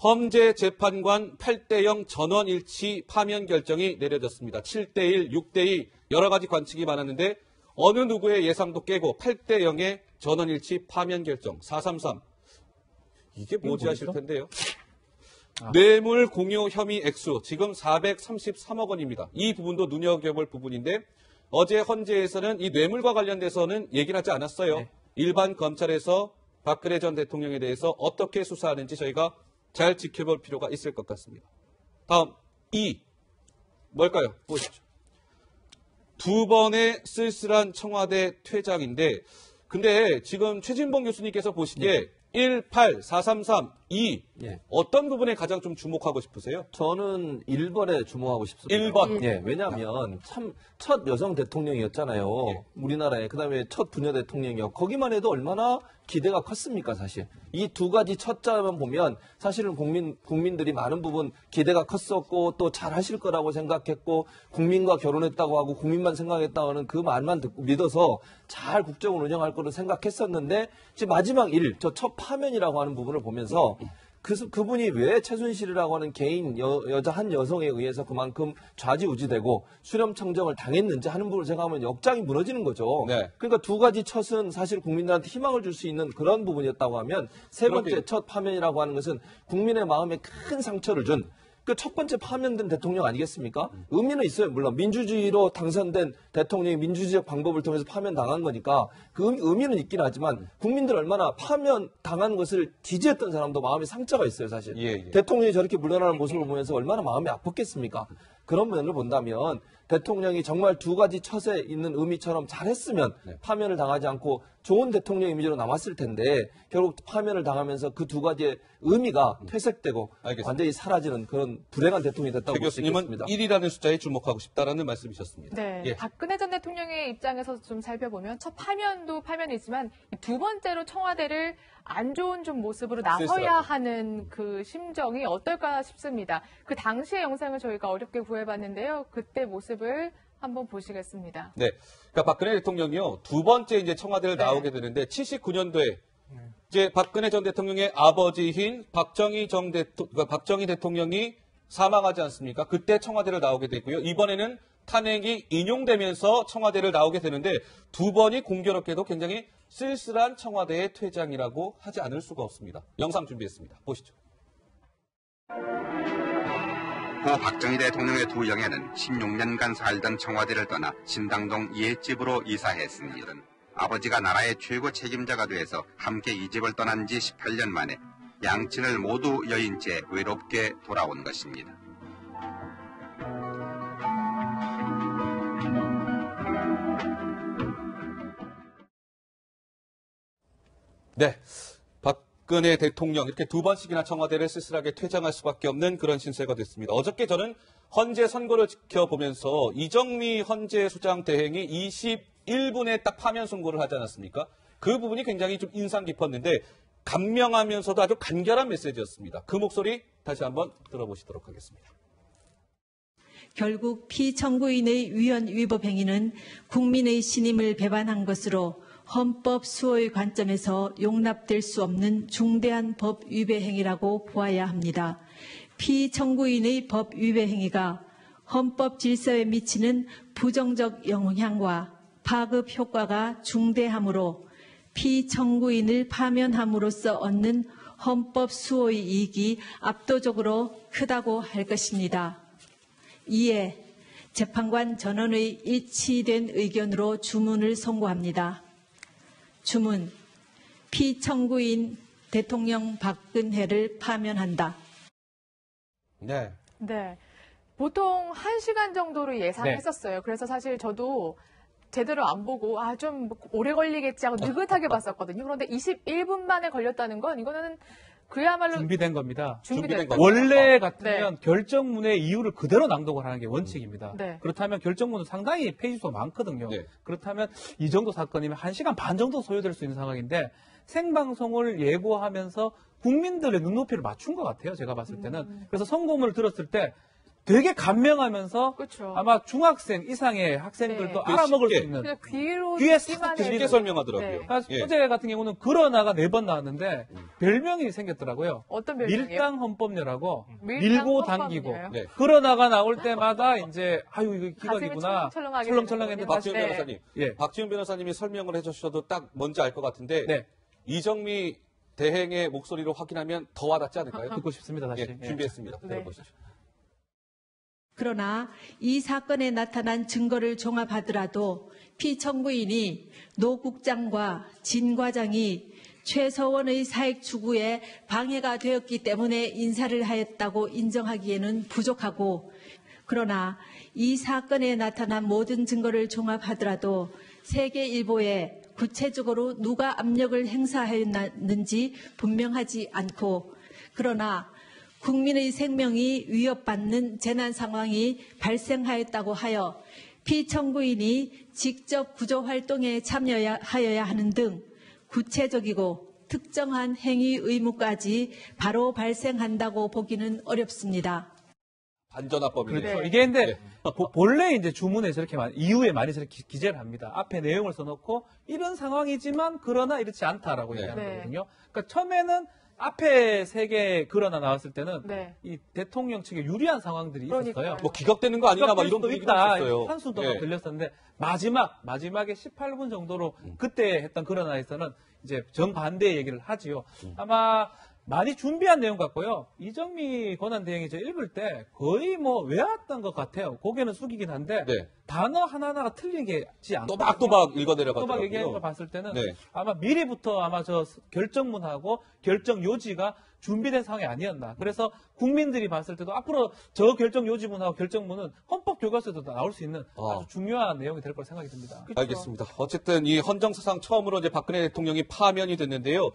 헌재재판관 8대0 전원일치 파면 결정이 내려졌습니다. 7대1, 6대2 여러 가지 관측이 많았는데 어느 누구의 예상도 깨고 8대0의 전원일치 파면 결정 433. 이게 뭐지 하실 텐데요. 뇌물 공유 혐의 액수 지금 433억 원입니다. 이 부분도 눈여겨볼 부분인데 어제 헌재에서는 이 뇌물과 관련돼서는 얘기를 하지 않았어요. 네. 일반 검찰에서 박근혜 전 대통령에 대해서 어떻게 수사하는지 저희가 잘 지켜볼 필요가 있을 것 같습니다. 다음 2. 뭘까요? 보십시오. 두 번의 쓸쓸한 청와대 퇴장인데 근데 지금 최진봉 교수님께서 보시기에 1, 8, 4, 3, 3, 2 예. 어떤 부분에 가장 좀 주목하고 싶으세요? 저는 1번에 주목하고 싶습니다. 1번. 예, 왜냐하면 참 첫 여성 대통령이었잖아요. 예. 우리나라에. 그다음에 첫 부녀 대통령이요. 거기만 해도 얼마나 기대가 컸습니까, 사실. 이 두 가지 첫자만 보면 사실은 국민들이 많은 부분 기대가 컸었고 또 잘하실 거라고 생각했고 국민과 결혼했다고 하고 국민만 생각했다고 하는 그 말만 듣고 믿어서 잘 국정을 운영할 거로 생각했었는데 지금 마지막 저 첫 파면이라고 하는 부분을 보면서 그분이 왜 최순실이라고 하는 개인 여자 한 여성에 의해서 그만큼 좌지우지되고 수렴청정을 당했는지 하는 부분을 생각하면 역장이 무너지는 거죠. 네. 그러니까 두 가지 첫은 사실 국민들한테 희망을 줄 수 있는 그런 부분이었다고 하면 세 번째 첫 파면이라고 하는 것은 국민의 마음에 큰 상처를 준 그 첫 번째 파면된 대통령 아니겠습니까? 의미는 있어요. 물론 민주주의로 당선된 대통령이 민주주의적 방법을 통해서 파면당한 거니까 그 의미는 있긴 하지만 국민들 얼마나 파면당한 것을 지지했던 사람도 마음에 상처가 있어요, 사실. 예. 대통령이 저렇게 물러나는 모습을 보면서 얼마나 마음이 아팠겠습니까? 그런 면을 본다면 대통령이 정말 두 가지 처세 있는 의미처럼 잘했으면 파면을 당하지 않고 좋은 대통령 이미지로 남았을 텐데 결국 파면을 당하면서 그 두 가지의 의미가 퇴색되고 알겠습니다. 완전히 사라지는 그런 불행한 대통령이 됐다고 최 볼 수 교수님은 있겠습니다. 1이라는 숫자에 주목하고 싶다라는 말씀이셨습니다. 네, 예. 박근혜 전 대통령의 입장에서 좀 살펴보면 첫 파면도 파면이지만 두 번째로 청와대를 안 좋은 좀 모습으로 나서야 쓸쓸하죠. 하는 그 심정이 어떨까 싶습니다. 그 당시의 영상을 저희가 어렵게 구해봤는데요. 그때 모습을 한번 보시겠습니다. 네. 그러니까 박근혜 대통령이요. 두 번째 이제 청와대를 나오게 되는데 79년도에 이제 박근혜 전 대통령의 아버지인 박정희 대통령이 사망하지 않습니까? 그때 청와대를 나오게 됐고요. 이번에는 탄핵이 인용되면서 청와대를 나오게 되는데 두 번이 공교롭게도 굉장히 쓸쓸한 청와대의 퇴장이라고 하지 않을 수가 없습니다. 영상 준비했습니다. 보시죠. 고 박정희 대통령의 두 영예는 16년간 살던 청와대를 떠나 신당동 이웃집으로 이사했습니다. 아버지가 나라의 최고 책임자가 돼서 함께 이 집을 떠난 지 18년 만에 양친을 모두 여인 채 외롭게 돌아온 것입니다. 네. 박근혜 대통령 이렇게 두 번씩이나 청와대를 쓸쓸하게 퇴장할 수밖에 없는 그런 신세가 됐습니다. 어저께 저는 헌재 선고를 지켜보면서 이정미 헌재 소장 대행이 21분에 딱 파면 선고를 하지 않았습니까? 그 부분이 굉장히 좀 인상 깊었는데 감명하면서도 아주 간결한 메시지였습니다. 그 목소리 다시 한번 들어보시도록 하겠습니다. 결국 피청구인의 위헌 위법 행위는 국민의 신임을 배반한 것으로 헌법 수호의 관점에서 용납될 수 없는 중대한 법 위배 행위라고 보아야 합니다. 피청구인의 법 위배 행위가 헌법 질서에 미치는 부정적 영향과 파급 효과가 중대하므로 피청구인을 파면함으로써 얻는 헌법 수호의 이익이 압도적으로 크다고 할 것입니다. 이에 재판관 전원의 일치된 의견으로 주문을 선고합니다. 주문, 피청구인 대통령 박근혜를 파면한다. 네. 네. 보통 1시간 정도로 예상했었어요. 그래서 사실 저도 제대로 안 보고 좀 오래 걸리겠지 하고 느긋하게 봤었거든요. 그런데 21분 만에 걸렸다는 건 이거는 그야말로 준비된 겁니다. 준비된 겁니다. 원래 같으면 결정문의 이유를 그대로 낭독을 하는 게 원칙입니다. 네. 그렇다면 결정문은 상당히 페이지 수가 많거든요. 네. 그렇다면 이 정도 사건이면 1시간 반 정도 소요될 수 있는 상황인데 생방송을 예고하면서 국민들의 눈높이를 맞춘 것 같아요. 제가 봤을 때는. 그래서 선고문을 들었을 때 되게 감명하면서 그렇죠. 아마 중학생 이상의 학생들도 알아먹을 수 있는 그냥 귀로 귀에 듣기만 싹 쉽게 해도. 설명하더라고요. 네. 어제 같은 경우는 그러나가 4번 나왔는데 별명이 생겼더라고요. 어떤 별명이에요? 밀당 헌법녀라고 밀당 밀고 헌법녀요? 당기고 네. 그러나가 나올 때마다 이제 이거 가슴이 기각이구나 철렁철렁하게 철렁철렁했는데 박지훈 네. 변호사님, 예. 박지훈 변호사님이 설명을 해주셔도 딱 뭔지 알 것 같은데 네. 이정미 대행의 목소리로 확인하면 더 와닿지 않을까요? 듣고 싶습니다 다시. 예, 준비했습니다. 네. 들어보시죠. 그러나 이 사건에 나타난 증거를 종합하더라도 피청구인이 노 국장과 진 과장이 최서원의 사익 추구에 방해가 되었기 때문에 인사를 하였다고 인정하기에는 부족하고, 그러나 이 사건에 나타난 모든 증거를 종합하더라도 세계일보에 구체적으로 누가 압력을 행사하였는지 분명하지 않고, 그러나 국민의 생명이 위협받는 재난 상황이 발생하였다고 하여 피청구인이 직접 구조활동에 참여하여야 하는 등 구체적이고 특정한 행위 의무까지 바로 발생한다고 보기는 어렵습니다. 반전화법이네요. 그렇죠. 이게 근데 본래 이제 주문에 저렇게 이후에 많이 저렇게 기재를 합니다. 앞에 내용을 써놓고 이런 상황이지만 그러나 이렇지 않다라고 얘기하는 네. 거거든요. 그러니까 처음에는 앞에 3개 그러나 나왔을 때는 네. 이 대통령 측에 유리한 상황들이 있었어요. 그러니까요. 뭐 기각되는 거 아니냐 막 이런 분위기도 있었어요. 한수도 예. 들렸었는데 마지막에 18분 정도로 그때 했던 그러나에서는 이제 정반대의 얘기를 하지요. 아마 많이 준비한 내용 같고요. 이정미 권한대행이 저 읽을 때 거의 뭐 외웠던 것 같아요. 고개는 숙이긴 한데 네. 단어 하나하나가 틀린 게지 않고 또박또박 읽어내려가더라고요. 또박 얘기하는 걸 봤을 때는 네. 아마 미리부터 아마 저 결정문하고 결정 요지가 준비된 상황이 아니었나. 그래서 국민들이 봤을 때도 앞으로 저 결정 요지문하고 결정문은 헌법 교과서에도 나올 수 있는 아주 중요한 내용이 될 거라 생각이 듭니다. 알겠습니다. 어쨌든 이 헌정사상 처음으로 이제 박근혜 대통령이 파면이 됐는데요.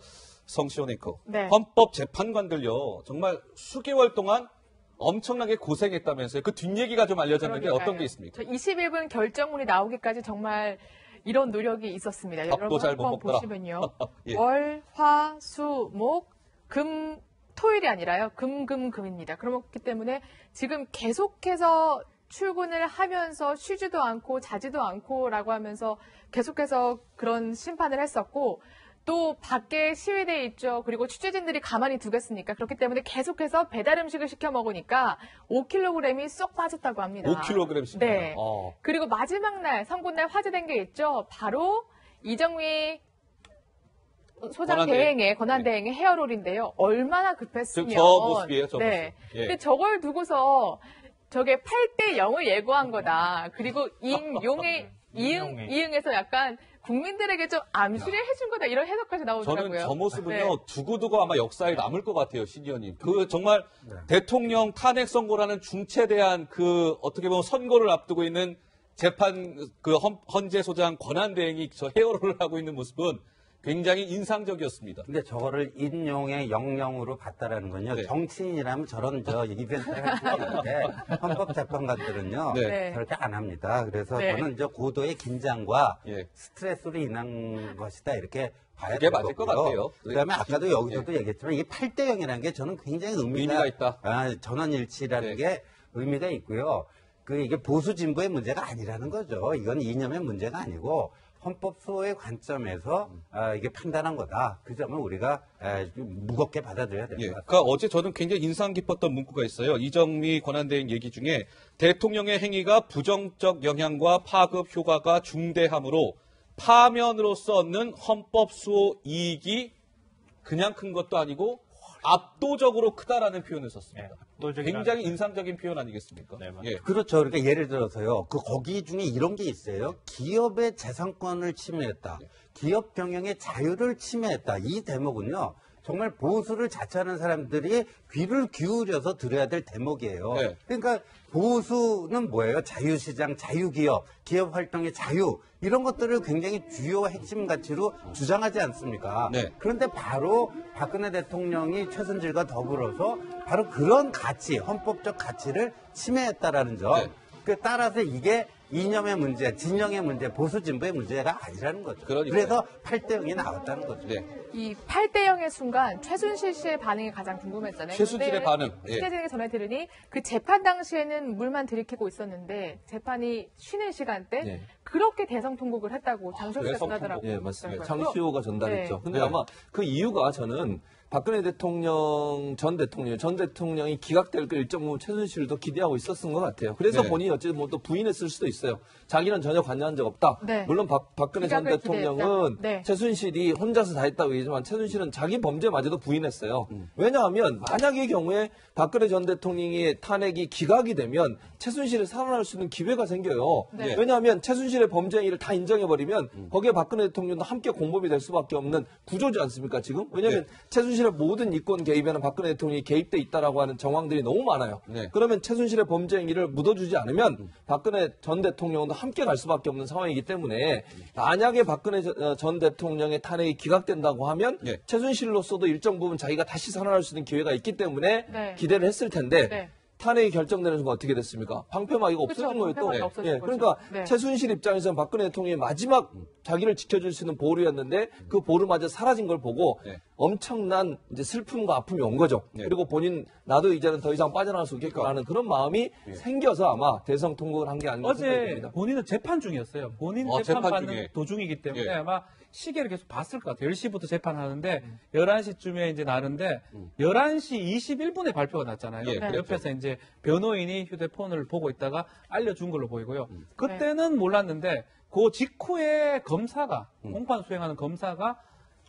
성시원 앵커. 네. 헌법재판관들요. 정말 수개월 동안 엄청나게 고생했다면서요. 그 뒷얘기가 좀 알려졌는데 어떤 게 있습니까? 저 21분 결정문이 나오기까지 정말 이런 노력이 있었습니다. 밥도 여러분 잘 못 한번 먹더라. 보시면요. 예. 월, 화, 수, 목, 금, 토일이 아니라요. 금입니다. 그렇기 때문에 지금 계속해서 출근을 하면서 쉬지도 않고 자지도 않고라고 하면서 계속해서 그런 심판을 했었고 또 밖에 시위대에 있죠. 그리고 취재진들이 가만히 두겠습니까? 그렇기 때문에 계속해서 배달 음식을 시켜 먹으니까 5kg이 쏙 빠졌다고 합니다. 5kg씩. 네. 그리고 마지막 날, 선고날 화제된 게 있죠. 바로 이정미 소장 대행의 권한대행의 헤어롤인데요. 얼마나 급했으면. 저 모습이에요, 저 네. 모습. 예. 근데 저걸 두고서 저게 8대 0을 예고한 거다. 그리고 이응에서 약간 국민들에게 좀 암시를 해준 거다. 이런 해석까지 나오더라고요. 저는 저 모습은요, 네. 두고두고 아마 역사에 남을 것 같아요, 신 의원님. 그 정말 대통령 탄핵 선고라는 중체대한 그 어떻게 보면 선고를 앞두고 있는 재판 그 헌재소장 권한대행이 저 헤어롤을 하고 있는 모습은 굉장히 인상적이었습니다. 근데 저거를 인용의 영영으로 봤다라는 건요. 네. 정치인이라면 저런 저 이벤트를 할 수 있는데 헌법재판관들은요. 네. 저렇게 안 합니다. 그래서 네. 저는 저 고도의 긴장과 예. 스트레스로 인한 것이다 이렇게 봐야 그게 맞을 것 되고요. 같아요. 그다음에 아까도 여기서도 얘기했지만 이게 8대 0이라는 게 저는 굉장히 의미가 있다. 전원일치라는 네. 게 의미가 있고요. 이게 보수 진보의 문제가 아니라는 거죠. 이건 이념의 문제가 아니고 헌법 수호의 관점에서 이게 판단한 거다. 그 점을 우리가 좀 무겁게 받아들여야 됩니다. 예. 그러니까 어제 저는 굉장히 인상 깊었던 문구가 있어요. 이정미 권한대행 얘기 중에 대통령의 행위가 부정적 영향과 파급 효과가 중대하므로 파면으로서 얻는 헌법 수호 이익이 그냥 큰 것도 아니고 압도적으로 크다라는 표현을 썼습니다. 굉장히 인상적인 표현 아니겠습니까? 네, 예. 그렇죠. 그러니까 예를 들어서요. 거기 중에 이런 게 있어요. 기업의 재산권을 침해했다. 기업 경영의 자유를 침해했다. 이 대목은요. 정말 보수를 자처하는 사람들이 귀를 기울여서 들어야 될 대목이에요. 네. 그러니까 보수는 뭐예요? 자유시장, 자유기업, 기업 활동의 자유 이런 것들을 굉장히 주요 핵심 가치로 주장하지 않습니까? 네. 그런데 바로 박근혜 대통령이 최순실과 더불어서 바로 그런 가치, 헌법적 가치를 침해했다라는 점. 네. 따라서 이게 이념의 문제, 진영의 문제, 보수 진보의 문제가 아니라는 거죠. 그러니까요. 그래서 8대 0이 나왔다는 거죠. 네. 이 8대 0의 순간 최순실 씨의 반응이 가장 궁금했잖아요. 최순실의 근데 반응. 예. 취재진에게 전해 들으니 그 재판 당시에는 물만 들이키고 있었는데 재판이 쉬는 시간대 네. 그렇게 대성 통곡을 했다고 장시호 씨가 대성 전하더라고요. 예, 맞습니다. 그러니까요. 장시호가 전달했죠. 네. 근데 네. 아마 그 이유가 저는 박근혜 전 대통령이 기각될 그 일정 부분 최순실도 기대하고 있었던 것 같아요. 그래서 네. 본인이 어쨌든 뭐 또 부인했을 수도 있어요. 자기는 전혀 관여한 적 없다. 네. 물론 박근혜 전 기각을 대통령은 기대했다. 네. 최순실이 혼자서 다 했다고 얘기하지만 최순실은 자기 범죄마저도 부인했어요. 왜냐하면 만약의 경우에 박근혜 전 대통령의 탄핵이 기각이 되면 최순실이 살아날 수 있는 기회가 생겨요. 네. 왜냐하면 최순실의 범죄 행위를 다 인정해버리면 거기에 박근혜 대통령도 함께 공범이 될 수밖에 없는 구조지 않습니까 지금? 왜냐하면 최순실의 모든 이권 개입에는 박근혜 대통령이 개입돼 있다라고 하는 정황들이 너무 많아요. 네. 그러면 최순실의 범죄 행위를 묻어주지 않으면 박근혜 전 대통령도 함께 갈 수밖에 없는 상황이기 때문에 만약에 박근혜 전 대통령의 탄핵이 기각된다고 하면 네. 최순실로서도 일정 부분 자기가 다시 살아날 수 있는 기회가 있기 때문에 네. 기대를 했을 텐데 네. 탄핵이 결정되는 순간 어떻게 됐습니까? 방패막이가 그쵸, 없어진 거예요 또. 방패막이 없어진 예, 거죠. 그러니까 네. 최순실 입장에서는 박근혜 대통령의 마지막 자기를 지켜줄 수 있는 보루였는데 그 보루마저 사라진 걸 보고 네. 엄청난 이제 슬픔과 아픔이 온 거죠. 네. 그리고 본인 나도 이제는 더 이상 빠져나갈 수 없겠구나라는 그런 마음이 생겨서 아마 대성 통곡을 한 게 아닌가 생각이 어제 듭니다. 본인은 재판 중이었어요. 본인 재판 재판 받는 중에. 도중이기 때문에 예. 아마 시계를 계속 봤을 것 같아요. 10시부터 재판하는데 11시쯤에 이제 나는데 11시 21분에 발표가 났잖아요. 예, 그랬죠. 옆에서 이제 변호인이 휴대폰을 보고 있다가 알려준 걸로 보이고요. 그때는 몰랐는데 그 직후에 검사가 공판 수행하는 검사가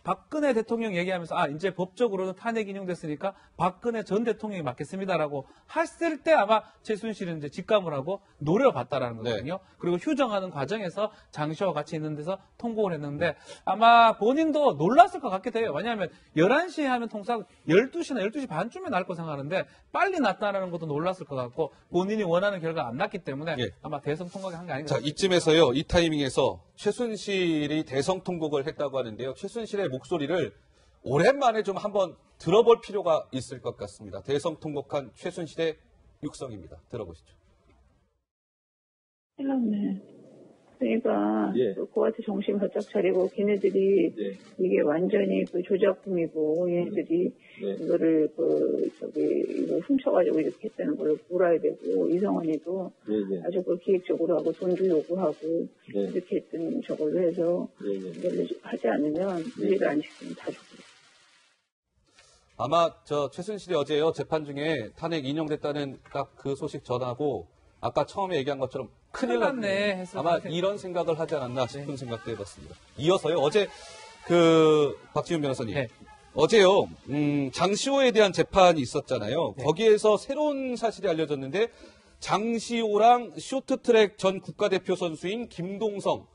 박근혜 대통령 얘기하면서 이제 법적으로는 탄핵 인용됐으니까 박근혜 전 대통령이 맡겠습니다라고 했을 때 아마 최순실은 이제 직감을 하고 노려봤다라는 거거든요. 그리고 휴정하는 과정에서 장시호와 같이 있는 데서 통곡을 했는데 아마 본인도 놀랐을 것 같기도 해요. 왜냐하면 11시에 하면 통상 12시나 12시 반쯤에 날 거 생각하는데 빨리 났다라는 것도 놀랐을 것 같고 본인이 원하는 결과가 안 났기 때문에 아마 대성 통곡을 한 게 아닌가. 자, 이쯤에서요. 이 타이밍에서 최순실이 대성 통곡을 했다고 하는데요. 최순실의 목소리를 오랜만에 좀 한번 들어볼 필요가 있을 것 같습니다. 대성 통곡한 최순실의 육성입니다. 들어보시죠. 큰일났네. 그러니까 그한테 정신 바짝 차리고 걔네들이 이게 완전히 그 조작품이고 얘네들이 이거를 이거 훔쳐가지고 이렇게 했다는 걸 물어야 되고 이성원이도 아주 그 기획적으로 하고 돈도 요구하고 이렇게 했던 저걸로 해서 이걸 하지 않으면 우리를 안 시키면 다 죽고. 아마 최순실이 어제요 재판 중에 탄핵 인용됐다는 딱 그 소식 전하고 아까 처음에 얘기한 것처럼 큰일 났네. 아마 이런 생각을 하지 않았나 싶은 생각도 해봤습니다. 이어서요, 어제 박지훈 변호사님. 어제요, 장시호에 대한 재판이 있었잖아요. 거기에서 새로운 사실이 알려졌는데, 장시호랑 쇼트트랙 전 국가대표 선수인 김동성.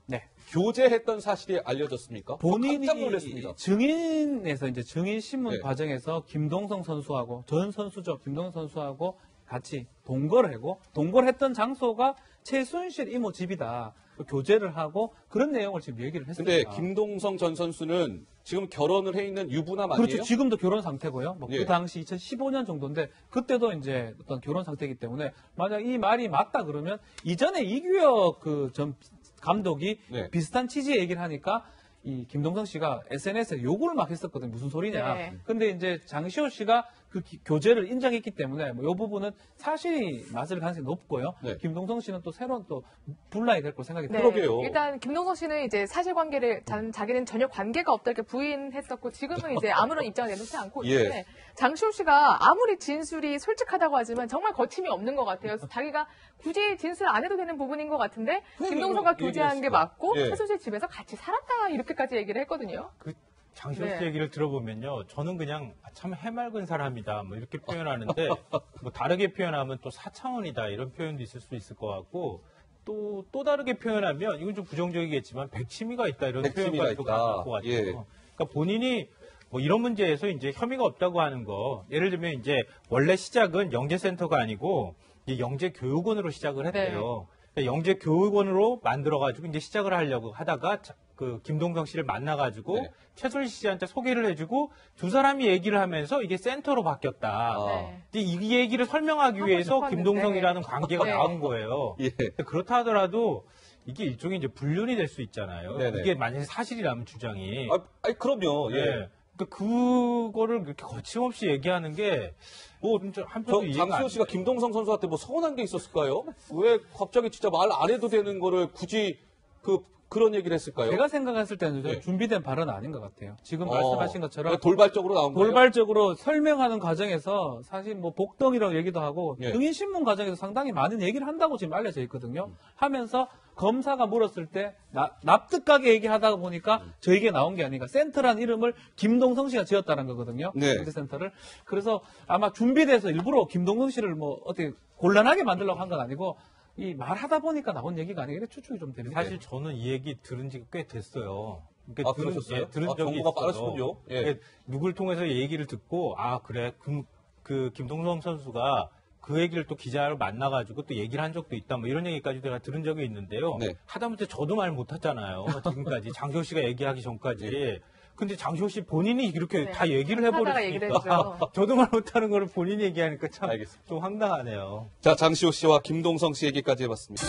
교제했던 사실이 알려졌습니까? 본인이 깜짝 놀랐습니다. 증인에서 이제 증인 신문 과정에서 김동성 선수하고 전 선수죠. 김동성 선수하고 같이 동거를 하고 동거를 했던 장소가 최순실 이모 집이다. 교제를 하고 그런 내용을 지금 얘기를 했습니다. 근데 김동성 전 선수는 지금 결혼을 해 있는 유부남 아니에요? 그렇죠. 지금도 결혼 상태고요. 그 당시 2015년 정도인데 그때도 이제 어떤 결혼 상태이기 때문에 만약 이 말이 맞다 그러면 이전에 이규혁 전 감독이 비슷한 취지의 얘기를 하니까 이 김동성 씨가 SNS에 욕을 막 했었거든요. 무슨 소리냐. 근데 이제 장시호 씨가 그 교제를 인정했기 때문에 이 부분은 사실이 맞을 가능성이 높고요. 김동성 씨는 또 새로운 또 분란이 될 걸 생각이 들어요. 일단 김동성 씨는 이제 사실관계를 자기는 전혀 관계가 없다 이렇게 부인했었고 지금은 이제 아무런 입장을 내놓지 않고 있는데 장시호 씨가 아무리 진술이 솔직하다고 하지만 정말 거침이 없는 것 같아요. 그래서 자기가 굳이 진술 안 해도 되는 부분인 것 같은데 김동성과 교제한 게 맞고 최순실 집에서 같이 살았다 이렇게까지 얘기를 했거든요. 장시호 씨 얘기를 들어보면요, 저는 그냥 참 해맑은 사람이다, 뭐 이렇게 표현하는데, 뭐 다르게 표현하면 또 사차원이다 이런 표현도 있을 수 있을 것 같고, 또 다르게 표현하면 이건 좀 부정적이겠지만 백치미가 있다 이런 표현까지도 가능할 것 같아요. 그러니까 본인이 뭐 이런 문제에서 이제 혐의가 없다고 하는 거, 예를 들면 이제 원래 시작은 영재센터가 아니고 영재교육원으로 시작을 했대요. 그러니까 영재교육원으로 만들어가지고 이제 시작을 하려고 하다가 김동성 씨를 만나가지고 최순실 씨한테 소개를 해주고 두 사람이 얘기를 하면서 이게 센터로 바뀌었다. 이 얘기를 설명하기 위해서 김동성이라는 관계가 나온 거예요. 그렇다 하더라도 이게 일종의 이제 불륜이 될 수 있잖아요. 이게 만약에 사실이라면 주장이. 그럼요. 그거를 그렇게 거침없이 얘기하는 게 한편으로 이해가 장시호 씨가 김동성 선수한테 뭐 서운한 게 있었을까요? 왜 갑자기 진짜 말 안 해도 되는 거를 굳이 그런 얘기를 했을까요? 제가 생각했을 때는 준비된 발언은 아닌 것 같아요. 지금 말씀하신 것처럼 돌발적으로 나온 거예요? 돌발적으로 설명하는 과정에서 사실 뭐 복덩이라고 얘기도 하고 증인신문 과정에서 상당히 많은 얘기를 한다고 지금 알려져 있거든요. 하면서 검사가 물었을 때 납득하게 얘기하다 보니까 저에게 나온 게 아니라 센터란 이름을 김동성 씨가 지었다는 거거든요. 센터를. 그래서 아마 준비돼서 일부러 김동성 씨를 뭐 어떻게 곤란하게 만들려고 한 건 아니고 이 말하다 보니까 나온 얘기가 아니라 추측이 좀 됩니다. 사실 저는 이 얘기 들은 지가 꽤 됐어요. 그러셨어요? 들은 적이 있어요. 빠르시군요. 누굴 통해서 얘기를 듣고 그래 그 김동성 선수가 그 얘기를 또 기자를 만나가지고 또 얘기를 한 적도 있다, 뭐 이런 얘기까지 내가 들은 적이 있는데요. 하다못해 저도 말 못했잖아요. 지금까지 장시호 씨가 얘기하기 전까지. 근데 장시호 씨 본인이 이렇게 다 얘기를 해버렸으니까 저도 말 못하는 거를 본인이 얘기하니까 참 좀 황당하네요. 자, 장시호 씨와 김동성 씨 얘기까지 해봤습니다.